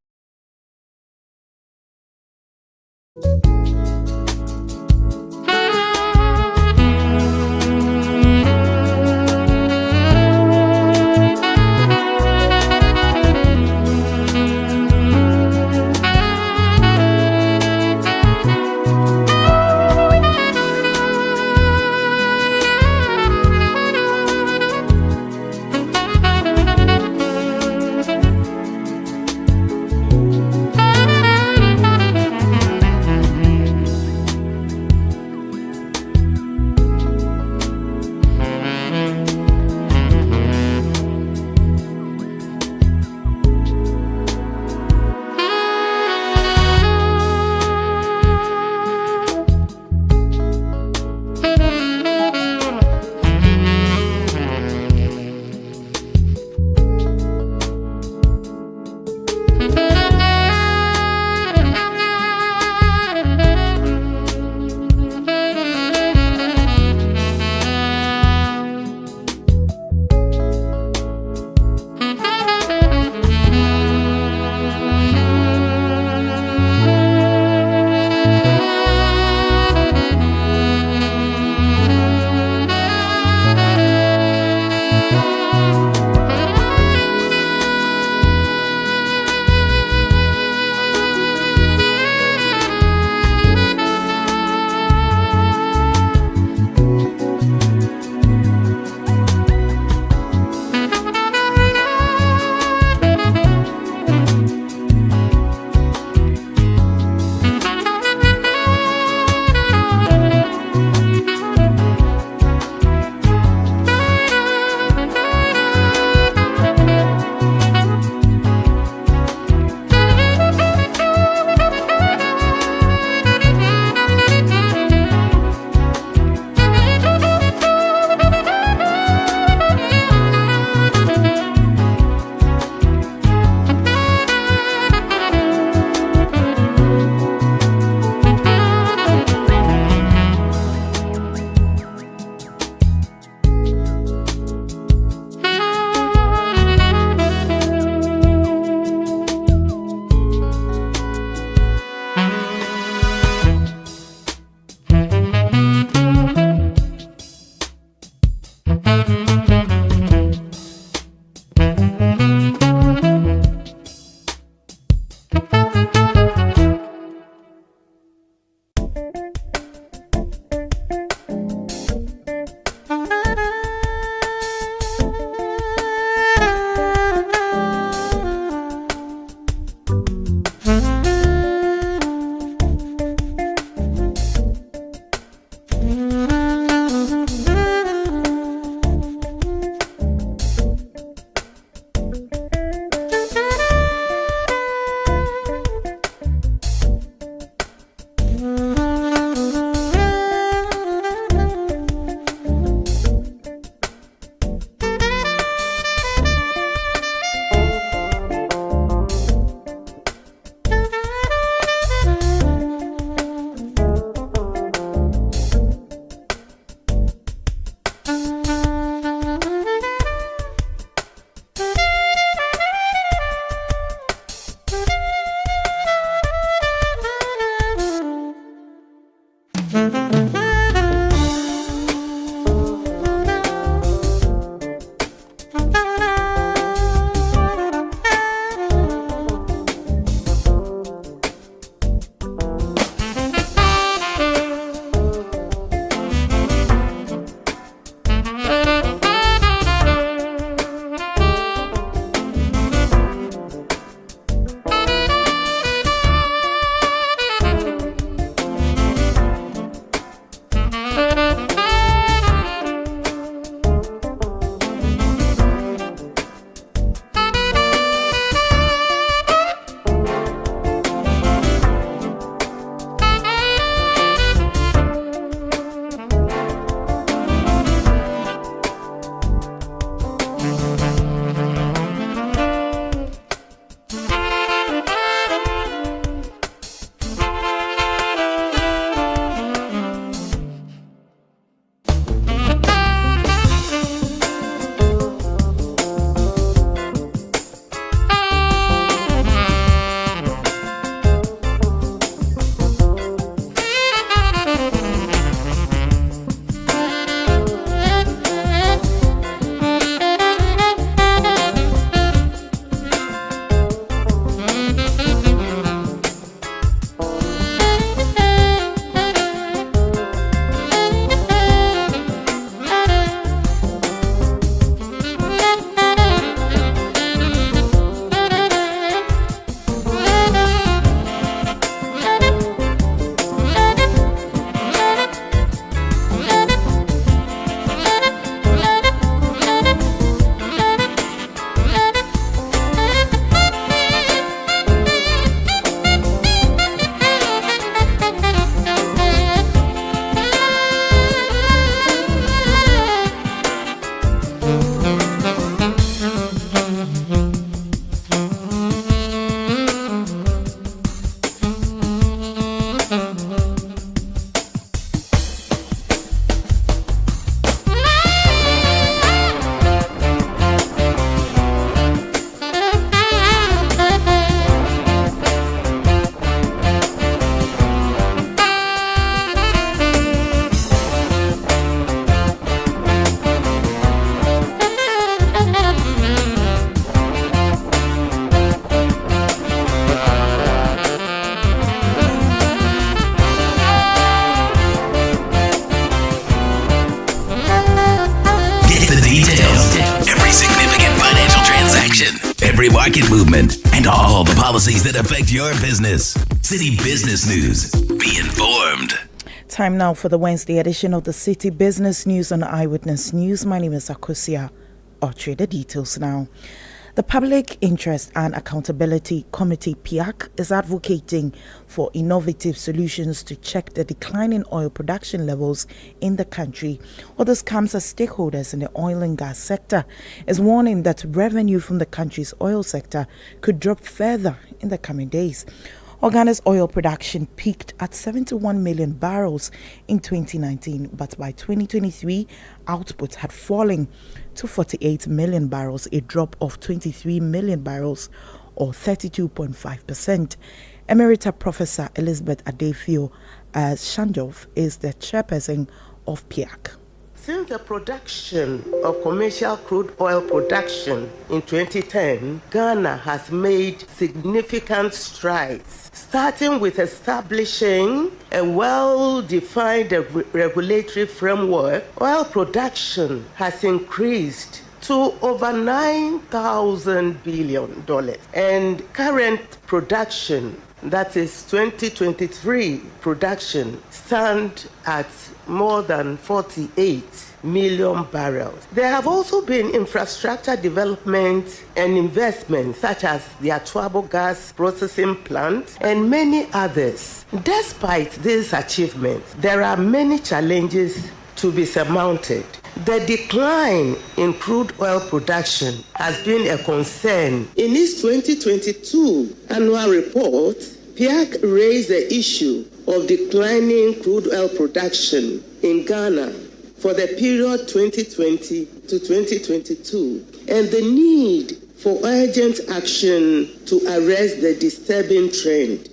every market movement, and all the policies that affect your business. City Business News. Be informed. Time now for the Wednesday edition of the City Business News on Eyewitness News. My name is Akosia Otre. The details now. The Public Interest and Accountability Committee, PIAC, is advocating for innovative solutions to check the declining oil production levels in the country. Others comes as stakeholders in the oil and gas sector is warning that revenue from the country's oil sector could drop further in the coming days. Ghana's oil production peaked at 71 million barrels in 2019, but by 2023, output had fallen to 48 million barrels, a drop of 23 million barrels or 32.5%. Emerita Professor Elizabeth Adefio Shandov is the chairperson of PIAC. Since the production of commercial crude oil production in 2010, Ghana has made significant strides, starting with establishing a well-defined regulatory framework. Oil production has increased to over $9,000 billion, and current production, that is 2023 production, stand at more than 48 million barrels. There have also been infrastructure development and investments such as the Atuabo gas processing plant and many others. Despite these achievements, there are many challenges to be surmounted. The decline in crude oil production has been a concern. In its 2022 annual report, PIAC raised the issue of declining crude oil production in Ghana for the period 2020 to 2022 and the need for urgent action to arrest the disturbing trend.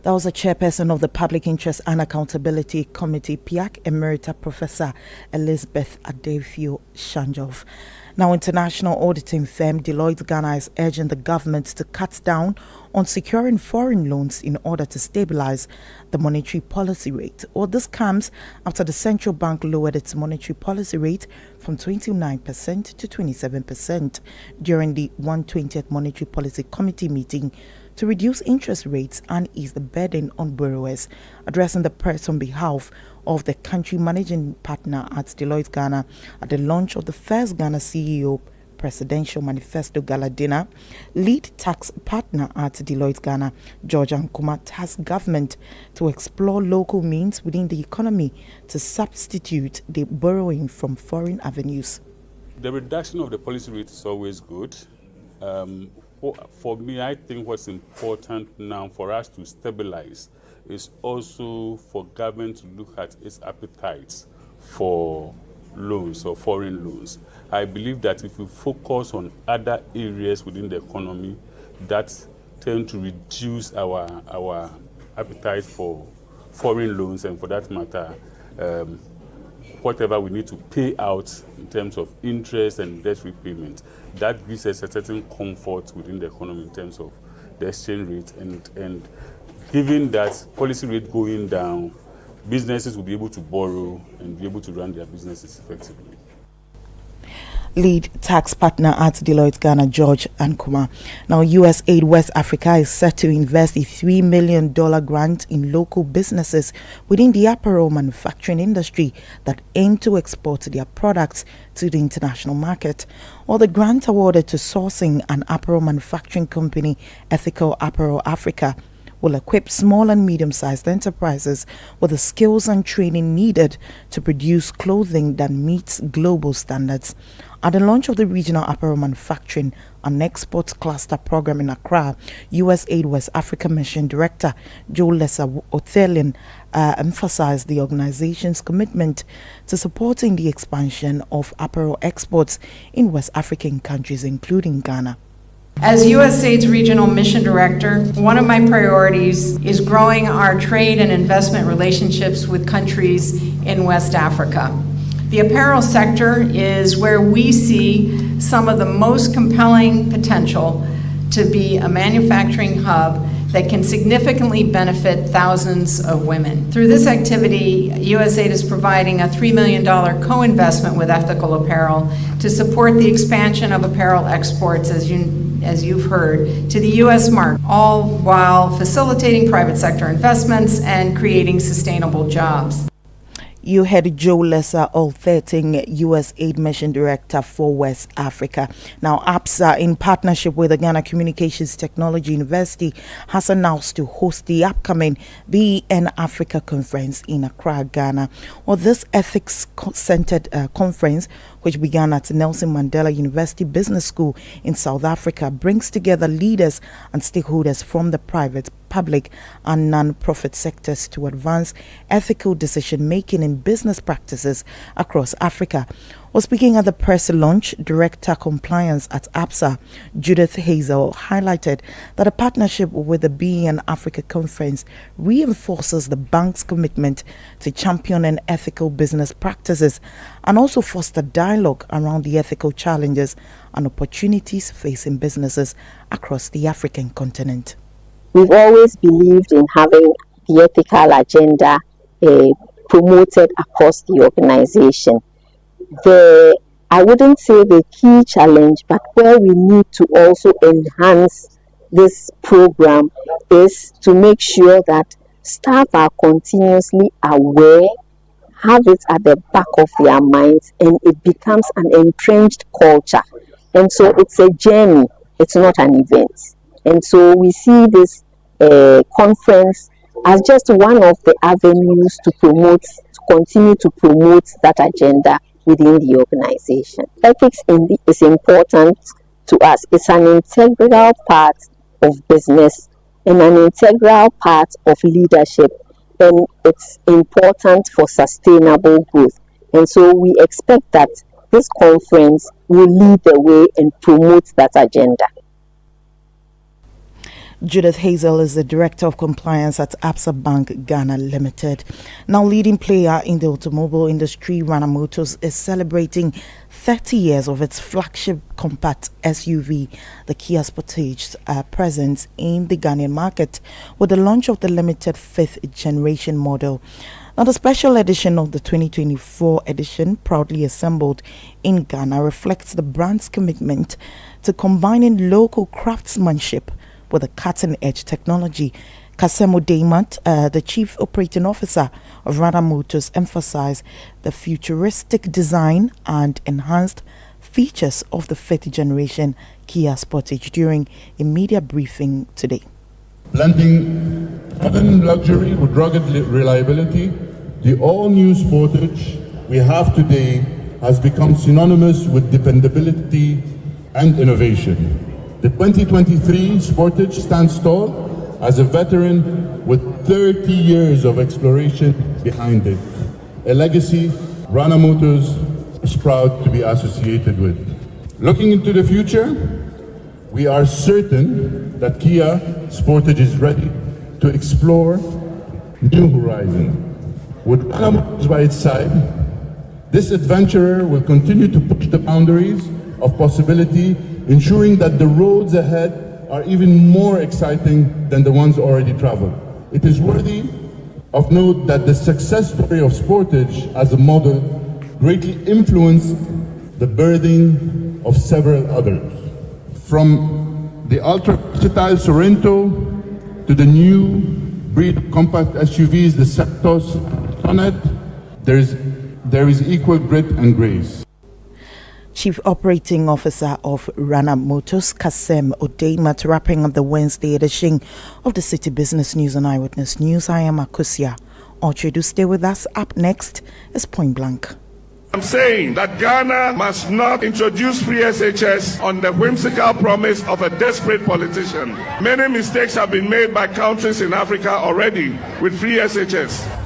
That was the chairperson of the Public Interest and Accountability Committee, PIAC, Emerita Professor Elizabeth Adefio Shanjov. Now, international auditing firm Deloitte Ghana is urging the government to cut down on securing foreign loans in order to stabilize the monetary policy rate. Well, this comes after the central bank lowered its monetary policy rate from 29% to 27% during the 120th Monetary Policy Committee meeting to reduce interest rates and ease the burden on borrowers. Addressing the press on behalf of the country managing partner at Deloitte Ghana at the launch of the first Ghana CEO Presidential Manifesto Gala Dinner, lead tax partner at Deloitte Ghana, George Ankuma, tasked government to explore local means within the economy to substitute the borrowing from foreign avenues. The reduction of the policy rate is always good. For me, I think what's important now for us to stabilize is also for government to look at its appetites for loans or foreign loans. I believe that if we focus on other areas within the economy that tend to reduce our appetite for foreign loans, and for that matter, whatever we need to pay out in terms of interest and debt repayment, that gives us a certain comfort within the economy in terms of the exchange rate. And given that policy rate going down, businesses will be able to borrow and be able to run their businesses effectively. Lead tax partner at Deloitte Ghana, George Ankuma. Now, USAID West Africa is set to invest a $3 million grant in local businesses within the apparel manufacturing industry that aim to export their products to the international market. Or the grant awarded to sourcing an apparel manufacturing company, Ethical Apparel Africa, will equip small and medium-sized enterprises with the skills and training needed to produce clothing that meets global standards. At the launch of the Regional Apparel Manufacturing and Exports Cluster Program in Accra, USAID West Africa Mission Director Joe Lesser-Othelin emphasized the organization's commitment to supporting the expansion of apparel exports in West African countries, including Ghana. As USAID's Regional Mission Director, one of my priorities is growing our trade and investment relationships with countries in West Africa. The apparel sector is where we see some of the most compelling potential to be a manufacturing hub that can significantly benefit thousands of women. Through this activity, USAID is providing a $3 million co-investment with Ethical Apparel to support the expansion of apparel exports, as you've heard, to the U.S. market, all while facilitating private sector investments and creating sustainable jobs. You heard Joe Lesser-Othelin, USAID Mission Director for West Africa. Now, APSA, in partnership with the Ghana Communications Technology University, has announced to host the upcoming BEN Africa Conference in Accra, Ghana. Well, this ethics-centered conference, which began at Nelson Mandela University Business School in South Africa, brings together leaders and stakeholders from the private, public and non-profit sectors to advance ethical decision-making in business practices across Africa. While speaking at the press launch, Director Compliance at APSA, Judith Hazel, highlighted that a partnership with the BEN Africa Conference reinforces the bank's commitment to championing ethical business practices and also foster dialogue around the ethical challenges and opportunities facing businesses across the African continent. We've always believed in having the ethical agenda promoted across the organization. I wouldn't say the key challenge, but where we need to also enhance this program is to make sure that staff are continuously aware, have it at the back of their minds, and it becomes an entrenched culture. And so it's a journey, it's not an event. And so we see this conference as just one of the avenues to continue to promote that agenda within the organization. Ethics is important to us. It's an integral part of business and an integral part of leadership, and it's important for sustainable growth. And so we expect that this conference will lead the way and promote that agenda. Judith Hazel is the Director of Compliance at Absa Bank Ghana Limited. Now, leading player in the automobile industry, Rana Motors, is celebrating 30 years of its flagship compact SUV, the Kia Sportage's presence in the Ghanaian market with the launch of the limited 5th generation model. Now, the special edition of the 2024 edition, proudly assembled in Ghana, reflects the brand's commitment to combining local craftsmanship with a cutting-edge technology. Kasemo Deimat, the Chief Operating Officer of Rana Motors, emphasized the futuristic design and enhanced features of the 5th generation Kia Sportage during a media briefing today. Blending modern luxury with rugged reliability, the all-new Sportage we have today has become synonymous with dependability and innovation. The 2023 Sportage stands tall as a veteran with 30 years of exploration behind it, a legacy Rana Motors is proud to be associated with. Looking into the future, we are certain that Kia Sportage is ready to explore new horizons. With Rana Motors by its side, this adventurer will continue to push the boundaries of possibility, ensuring that the roads ahead are even more exciting than the ones already traveled. It is worthy of note that the success story of Sportage as a model greatly influenced the birthing of several others. From the ultra-versatile Sorrento to the new breed of compact SUVs, the Certos, Sonnet, there is equal grit and grace. Chief Operating Officer of Rana Motors, Kasem Odeimat, wrapping up the Wednesday edition of the City Business News on Eyewitness News. I am Akusia. Orchid, stay with us. Up next is Point Blank. I'm saying that Ghana must not introduce free SHS on the whimsical promise of a desperate politician. Many mistakes have been made by countries in Africa already with free SHS.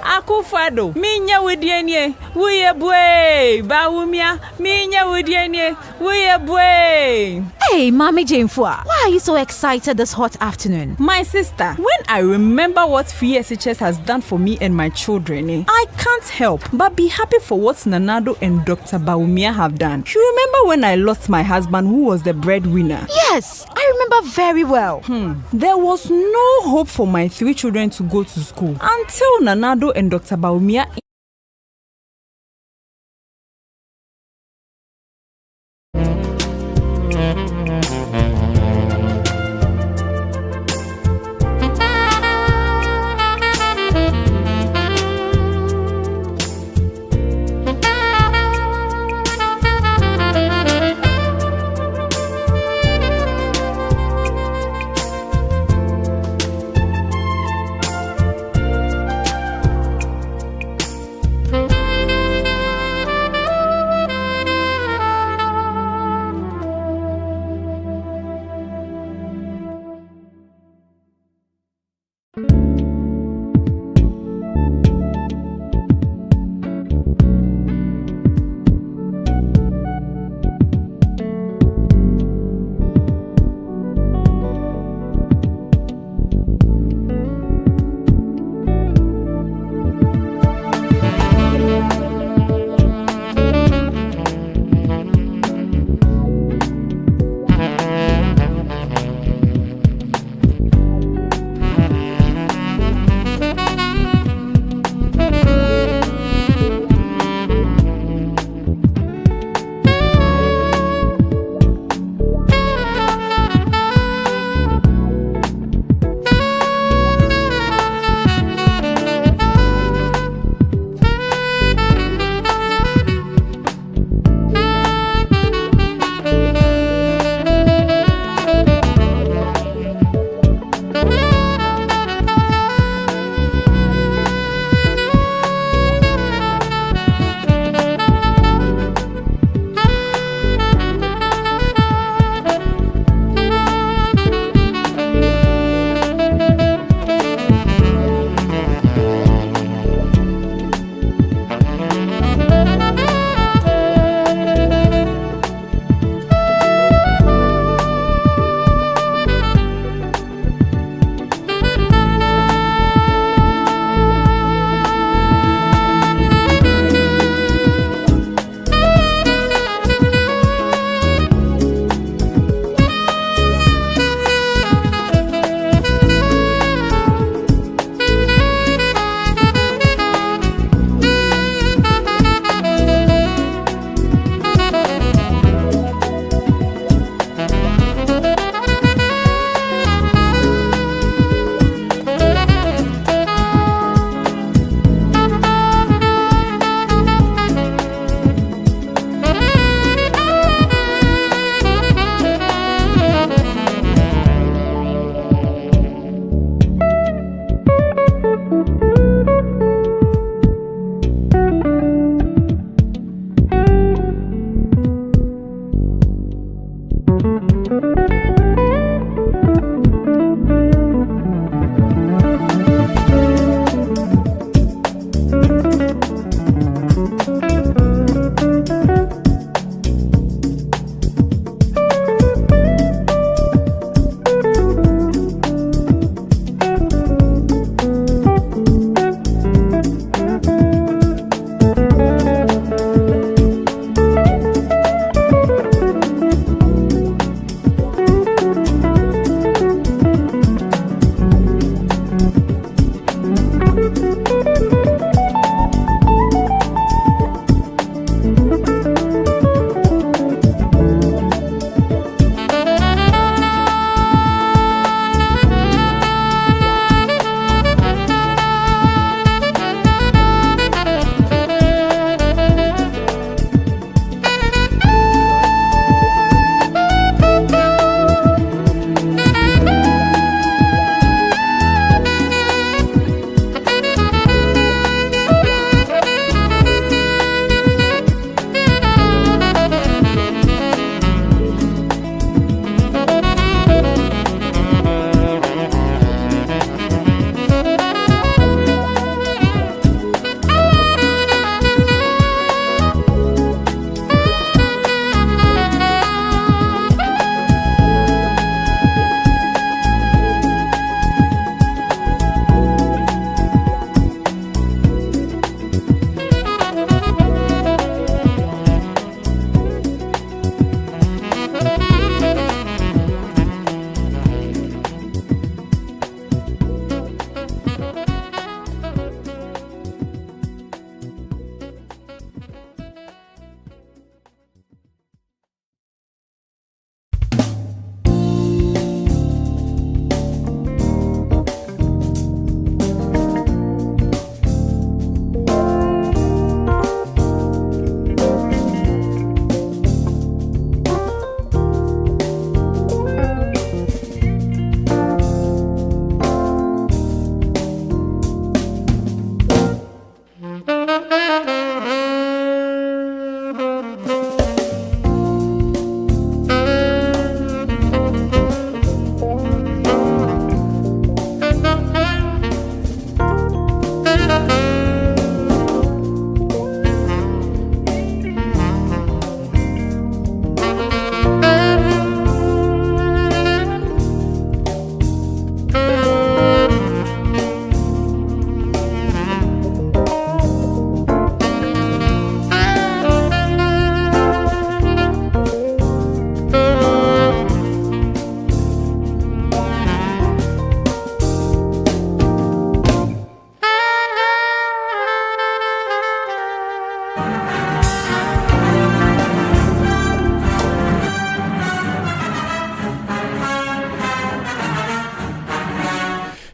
Akufado, minya wudienye, wuye bwe, Bawumia, minya wudienye, wuye bwe. Hey, Mami Jamefua, why are you so excited this hot afternoon? My sister, when I remember what Free SHS has done for me and my children, I can't help but be happy for what Nanado and Dr. Bawumia have done. You remember when I lost my husband who was the breadwinner? Yes, I remember very well. There was no hope for my 3 children to go to school until Nanado and Dr. Bawumia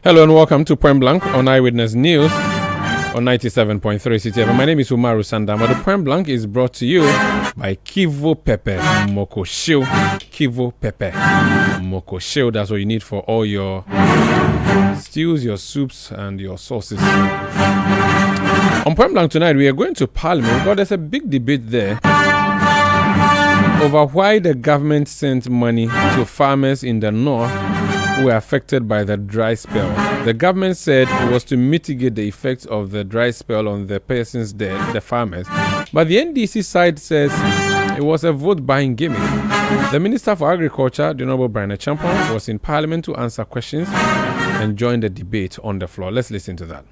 Hello and welcome to Point Blank on Eyewitness News on 97.3 Citi FM. My name is Umaru Sanda Amadu. Point Blank is brought to you by Kivo Pepe Mokosho. Kivo Pepe Mokosho. That's what you need for all your stews, your soups, and your sauces. On Point Blank tonight, we are going to Parliament because there's a big debate there over why the government sent money to farmers in the north who were affected by the dry spell. The government said it was to mitigate the effects of the dry spell on the persons dead, the farmers. But the NDC side says it was a vote-buying gimmick. The Minister for Agriculture, the Honorable Brian Champon, was in Parliament to answer questions and join the debate on the floor. Let's listen to that.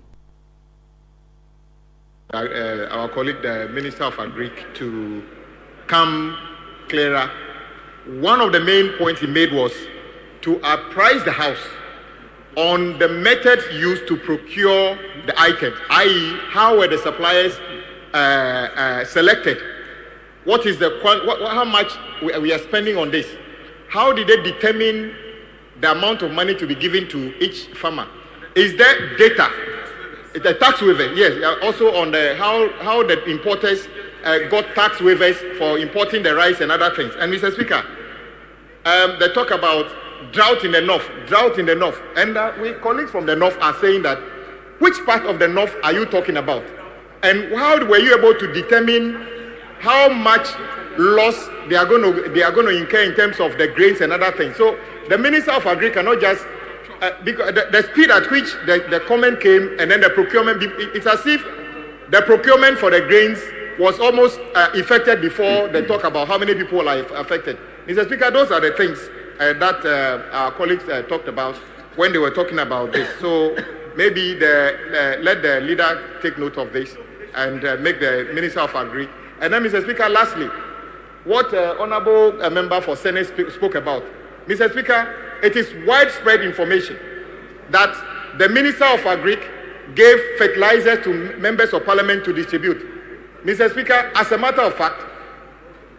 Our colleague, the Minister of Agri, to come clearer. One of the main points he made was to apprise the House on the methods used to procure the items, i.e., how were the suppliers selected? What is the how much we are spending on this? How did they determine the amount of money to be given to each farmer? Is there data? The tax waiver, yes. Also on the how the importers got tax waivers for importing the rice and other things. And Mr. Speaker, they talk about drought in the north, and we colleagues from the north are saying that which part of the north are you talking about, and how were you able to determine how much loss they are going to incur in terms of the grains and other things? So the Minister of Agri cannot just because the speed at which the comment came and then the procurement, it's as if the procurement for the grains was almost effected before they talk about how many people are affected. Mr. Speaker, those are the things that our colleagues talked about when they were talking about this. So maybe let the leader take note of this and make the Minister of Agri. And then, Mr. Speaker, lastly, what Honourable Member for Senate spoke about. Mr. Speaker, it is widespread information that the Minister of Agri gave fertilizers to members of Parliament to distribute. Mr. Speaker, as a matter of fact,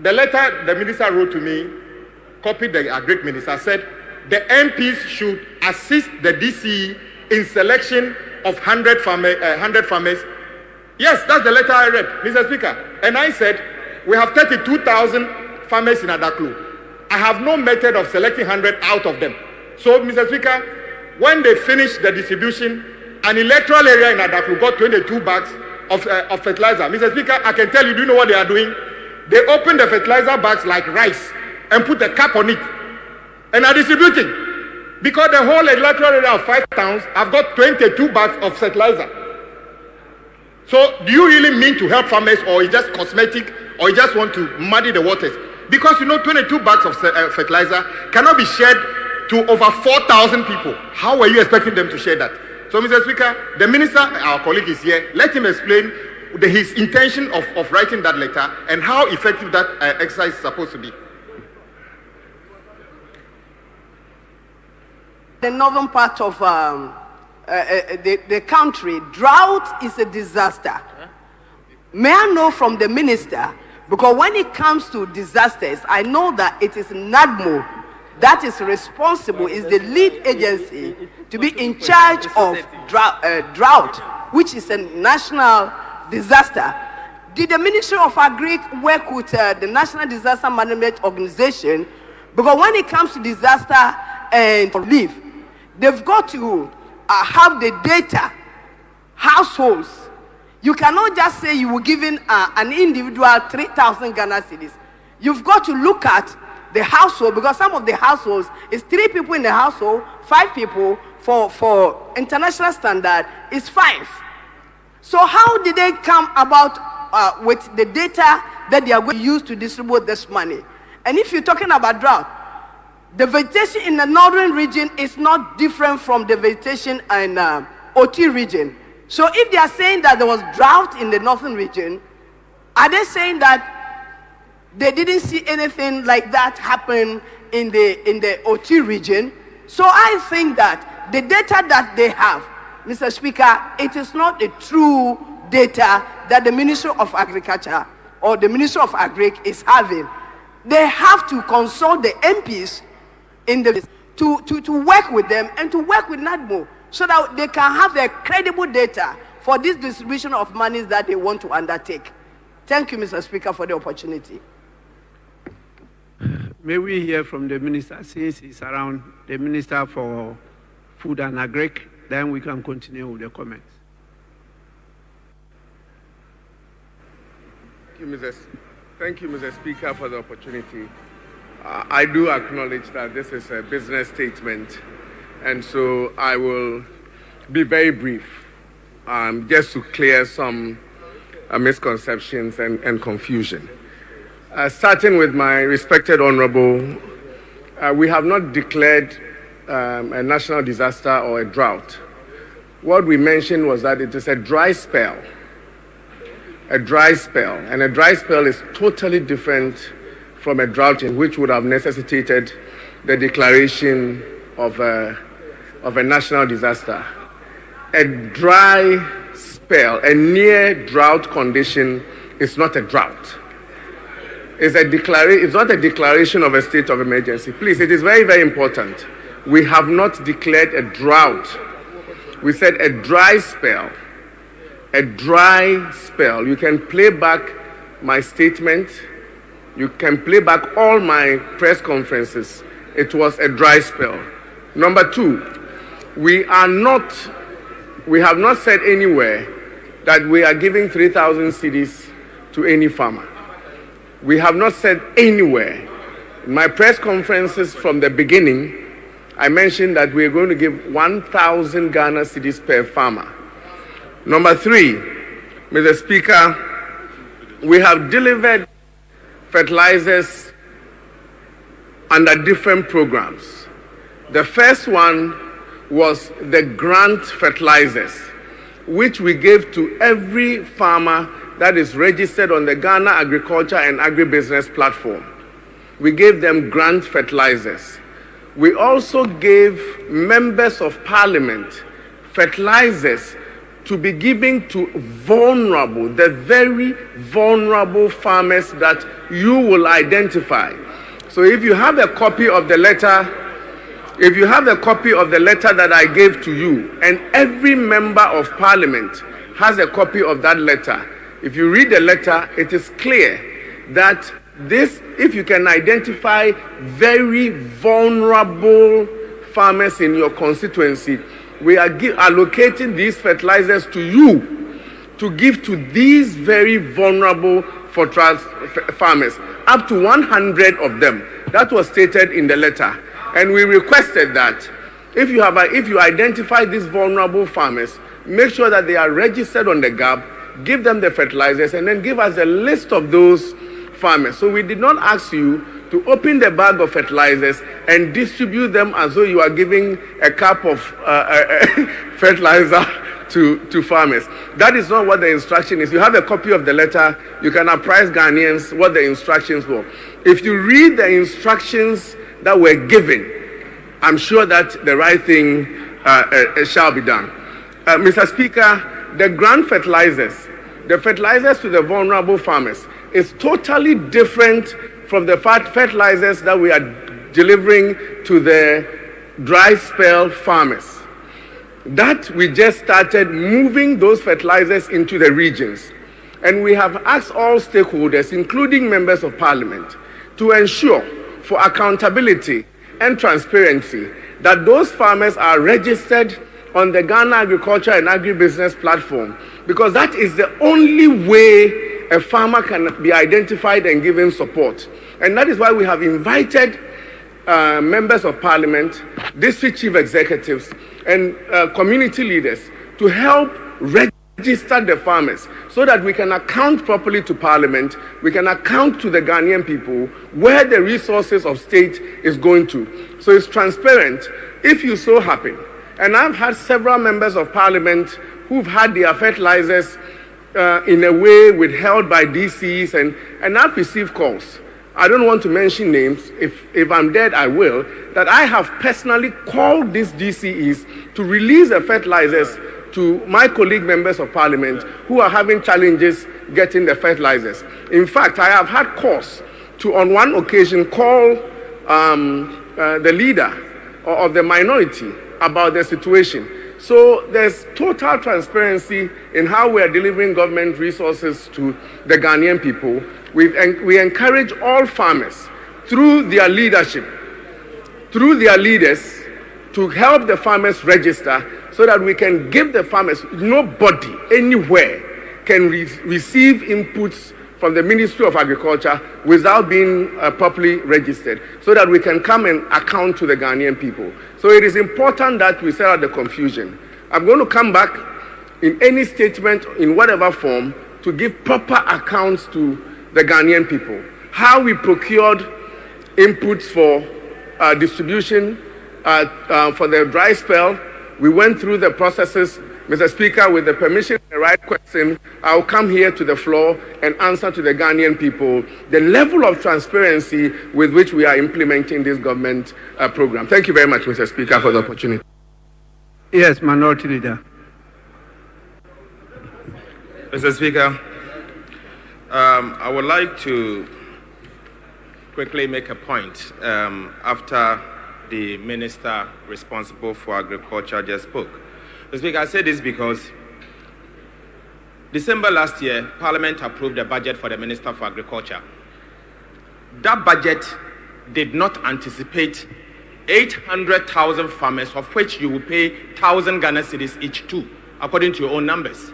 the letter the Minister wrote to me, copied the Agri Minister, said the MPs should assist the DCE in selection of 100 farmers. Yes, that's the letter I read, Mr. Speaker. And I said, we have 32,000 farmers in Adaklu. I have no method of selecting 100 out of them. So, Mr. Speaker, when they finished the distribution, an electoral area in Adaklu got 22 bags of fertilizer. Mr. Speaker, I can tell you, do you know what they are doing? They open the fertilizer bags like rice and put a cap on it and are distributing. Because the whole electoral area of 5 towns have got 22 bags of fertilizer. So, do you really mean to help farmers, or is just cosmetic, or you just want to muddy the waters? Because 22 bags of fertilizer cannot be shared to over 4,000 people. How are you expecting them to share that? So, Mr. Speaker, the Minister, our colleague is here. Let him explain his intention of writing that letter and how effective that exercise is supposed to be. The northern part of the country, drought is a disaster. May I know from the Minister, because when it comes to disasters, I know that it is NADMO that is responsible, is the lead agency to be in charge of drought, which is a national disaster. Did the Ministry of Agri work with the National Disaster Management Organization? Because when it comes to disaster and relief, they've got to have the data, households. You cannot just say you were giving an individual 3,000 Ghana cedis. You've got to look at the household, because some of the households is 3 people in the household, 5 people. For international standard is 5. So how did they come about with the data that they are going to use to distribute this money? And if you're talking about drought, the vegetation in the northern region is not different from the vegetation in OT region. So if they are saying that there was drought in the northern region, are they saying that they didn't see anything like that happen in the OT region? So I think that the data that they have, Mr. Speaker, it is not a true data that the Ministry of Agriculture or the Ministry of Agri is having. They have to consult the MPs in the to work with them and to work with NADMO, so that they can have the credible data for this distribution of monies that they want to undertake. Thank you, Mr. Speaker, for the opportunity. May we hear from the minister, since he's around, the Minister for Food and Agric, then we can continue with the comments. Thank you, Mr. Speaker, for the opportunity. I do acknowledge that this is a business statement, and so I will be very brief, just to clear some misconceptions and confusion. Starting with my respected honorable, we have not declared a national disaster or a drought. What we mentioned was that it is a dry spell. A dry spell. And a dry spell is totally different from a drought, in which would have necessitated the declaration of a national disaster. A dry spell, a near drought condition, is not a drought. It's not a declaration of a state of emergency. Please, it is very, very important. We have not declared a drought. We said a dry spell. A dry spell. You can play back my statement. You can play back all my press conferences. It was a dry spell. Number two, we have not said anywhere that we are giving 3,000 cedis to any farmer. We have not said anywhere. In my press conferences from the beginning, I mentioned that we are going to give 1,000 Ghana cedis per farmer. Number three, Mr. Speaker, we have delivered fertilizers under different programs. The first one was the grant fertilizers, which we gave to every farmer that is registered on the Ghana Agriculture and Agribusiness platform. We gave them grant fertilizers. We also gave members of parliament fertilizers to be given to vulnerable, the very vulnerable farmers that you will identify. So if you have a copy of the letter, that I gave to you, and every member of parliament has a copy of that letter, if you read the letter, it is clear that if you can identify very vulnerable farmers in your constituency, we are allocating these fertilizers to you to give to these very vulnerable farmers, up to 100 of them. That was stated in the letter. And we requested that if you identify these vulnerable farmers, make sure that they are registered on the GAB, give them the fertilizers, and then give us a list of those farmers. So we did not ask you to open the bag of fertilizers and distribute them as though you are giving a cup of fertilizer to farmers. That is not what the instruction is. You have a copy of the letter. You can apprise Ghanaians what the instructions were. If you read the instructions that were given, I'm sure that the right thing shall be done. Mr. Speaker, the grant fertilizers, the fertilizers to the vulnerable farmers, is totally different from the fertilizers that we are delivering to the dry spell farmers. That we just started moving those fertilizers into the regions. And we have asked all stakeholders, including members of parliament, to ensure for accountability and transparency that those farmers are registered on the Ghana Agriculture and Agribusiness platform, because that is the only way a farmer can be identified and given support. And that is why we have invited members of parliament, district chief executives, and community leaders to help register the farmers so that we can account properly to parliament, we can account to the Ghanaian people where the resources of state is going to. So it's transparent. If you so happen, and I've had several members of parliament who've had their fertilizers in a way withheld by DCs, and I've received calls. I don't want to mention names. If I'm dead, I will. That I have personally called these DCEs to release the fertilizers to my colleague members of parliament who are having challenges getting the fertilizers. In fact, I have had calls to, on one occasion, call the leader of the minority about the situation. So there's total transparency in how we are delivering government resources to the Ghanaian people. We encourage all farmers through their leadership, through their leaders, to help the farmers register so that we can give the farmers, nobody anywhere can receive inputs from the Ministry of Agriculture without being properly registered, so that we can come and account to the Ghanaian people. So it is important that we set out the confusion. I'm going to come back in any statement, in whatever form, to give proper accounts to the Ghanaian people. How we procured inputs for distribution for the dry spell. We went through the processes. Mr. Speaker, with the permission of the right question, I'll come here to the floor and answer to the Ghanaian people the level of transparency with which we are implementing this government program. Thank you very much, Mr. Speaker, for the opportunity. Yes, Minority Leader. Mr. Speaker, I would like to quickly make a point after the minister responsible for agriculture just spoke. Mr. Speaker, I say this because December last year, Parliament approved a budget for the Minister for Agriculture. That budget did not anticipate 800,000 farmers, of which you will pay 1,000 Ghana cedis each to, according to your own numbers.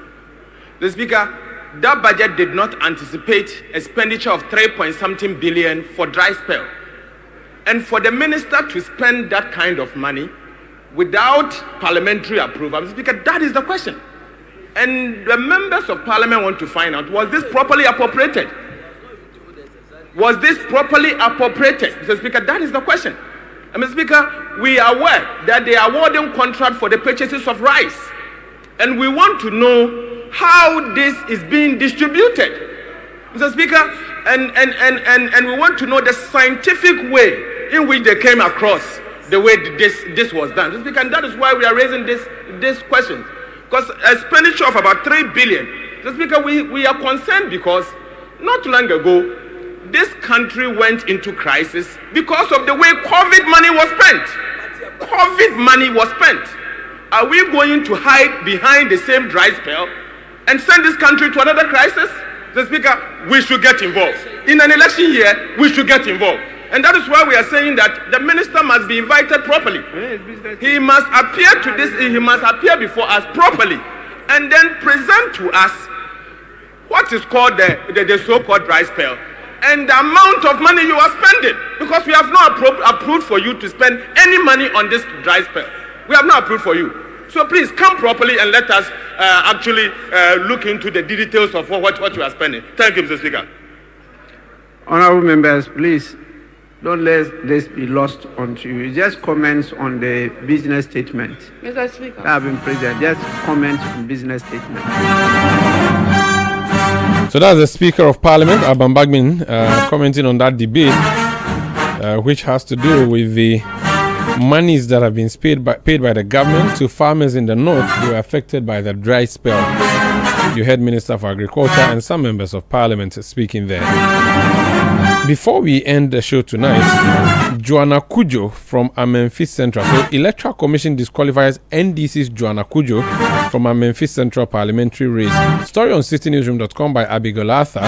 Mr. Speaker, that budget did not anticipate expenditure of 3-point-something billion for dry spell. And for the minister to spend that kind of money without parliamentary approval, Mr. Speaker, that is the question. And the members of parliament want to find out, was this properly appropriated? Was this properly appropriated? Mr. Speaker, that is the question. And Mr. Speaker, we are aware that they are awarding contract for the purchases of rice. And we want to know how this is being distributed. Mr. Speaker, and we want to know the scientific way in which they came across the way this was done. Mr. Speaker, and that is why we are raising this question. Because expenditure of about 3 billion. Mr. Speaker, we are concerned because not long ago, this country went into crisis because of the way COVID money was spent. COVID money was spent. Are we going to hide behind the same dry spell and send this country to another crisis? Mr. Speaker, we should get involved. In an election year, we should get involved. And that is why we are saying that the minister must be invited properly. He must appear to this, he must appear before us properly, and then present to us what is called the so-called dry spell and the amount of money you are spending, because we have not approved for you to spend any money on this dry spell. We have not approved for you. So please come properly and let us actually look into the details of what you are spending. Thank you, Mr. Speaker. Honorable members, please don't let this be lost onto you. Just comments on the business statement. Mr. Speaker. That have been present. Just comments on business statement. So that's the Speaker of Parliament, Alban Bagbin, commenting on that debate, which has to do with the monies that have been paid by the government to farmers in the north who were affected by the dry spell. You heard Minister for Agriculture and some members of Parliament speaking there. Before we end the show tonight, Joanna Kujo from Memphis Central. So, Electoral Commission disqualifies NDC's Joanna Kujo from Memphis Central parliamentary race. Story on citynewsroom.com by Abigail Arthur.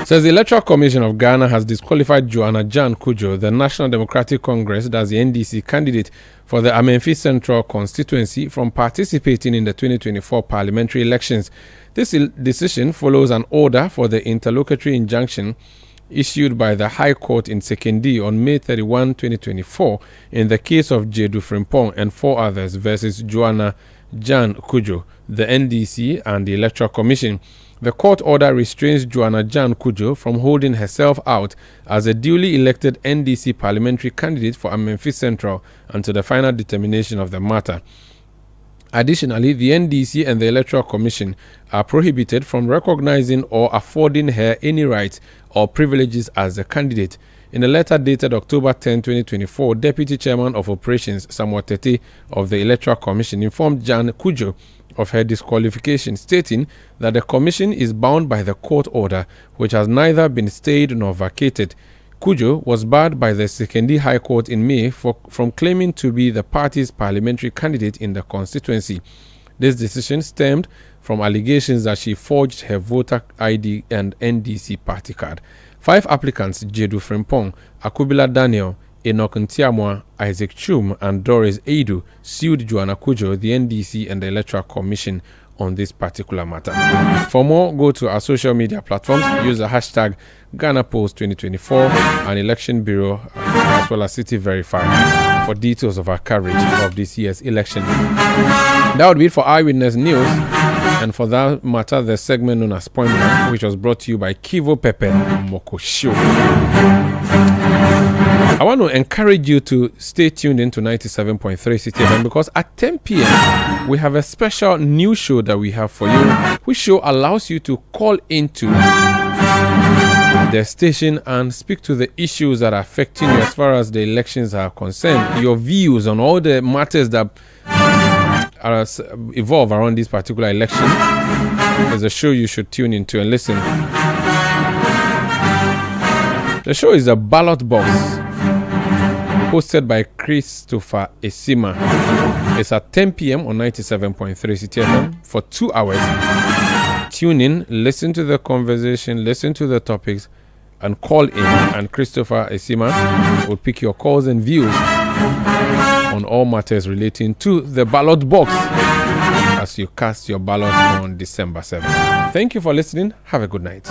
Says the Electoral Commission of Ghana has disqualified Joanna Jan Kujo, the National Democratic Congress, that's the NDC candidate for the Memphis Central constituency, from participating in the 2024 parliamentary elections. This decision follows an order for the interlocutory injunction issued by the High Court in Sekendi on May 31, 2024, in the case of Jedu Frimpong and 4 others versus Joanna Jan Kujo, the NDC, and the Electoral Commission. The court order restrains Joanna Jan Kujo from holding herself out as a duly elected NDC parliamentary candidate for Memphis Central until the final determination of the matter. Additionally, the NDC and the Electoral Commission are prohibited from recognizing or affording her any rights or privileges as a candidate. In a letter dated October 10, 2024, Deputy Chairman of Operations Samuel Tete of the Electoral Commission informed Jan Kujo of her disqualification, stating that the Commission is bound by the court order, which has neither been stayed nor vacated. Kujo was barred by the Sekendi High Court in May from claiming to be the party's parliamentary candidate in the constituency. This decision stemmed from allegations that she forged her voter ID and NDC party card. 5 applicants, Jedu Frimpong, Akubila Daniel, Enoch Ntiamwa, Isaac Chum, and Doris Edu, sued Joanna Kujo, the NDC, and the Electoral Commission on this particular matter. For more, go to our social media platforms, use the hashtag GhanaPost2024 and Election Bureau, as well as Citi Verify, for details of our coverage of this year's election. That would be it for Eyewitness News, and for that matter, the segment known as Point Blank, which was brought to you by Kivo Pepe Mokosho. I want to encourage you to stay tuned into 97.3 Citi FM, because at 10 p.m. we have a special news show that we have for you, which show allows you to call into the station and speak to the issues that are affecting you as far as the elections are concerned, your views on all the matters that evolve around this particular election. There's a show you should tune into and listen. The show is a ballot box, hosted by Christopher Esima. It's at 10 p.m. on 97.3 Citi FM for 2 hours. Tune in, listen to the conversation, listen to the topics, and call in. And Christopher Esima will pick your calls and views on all matters relating to the ballot box as you cast your ballot on December 7th. Thank you for listening. Have a good night.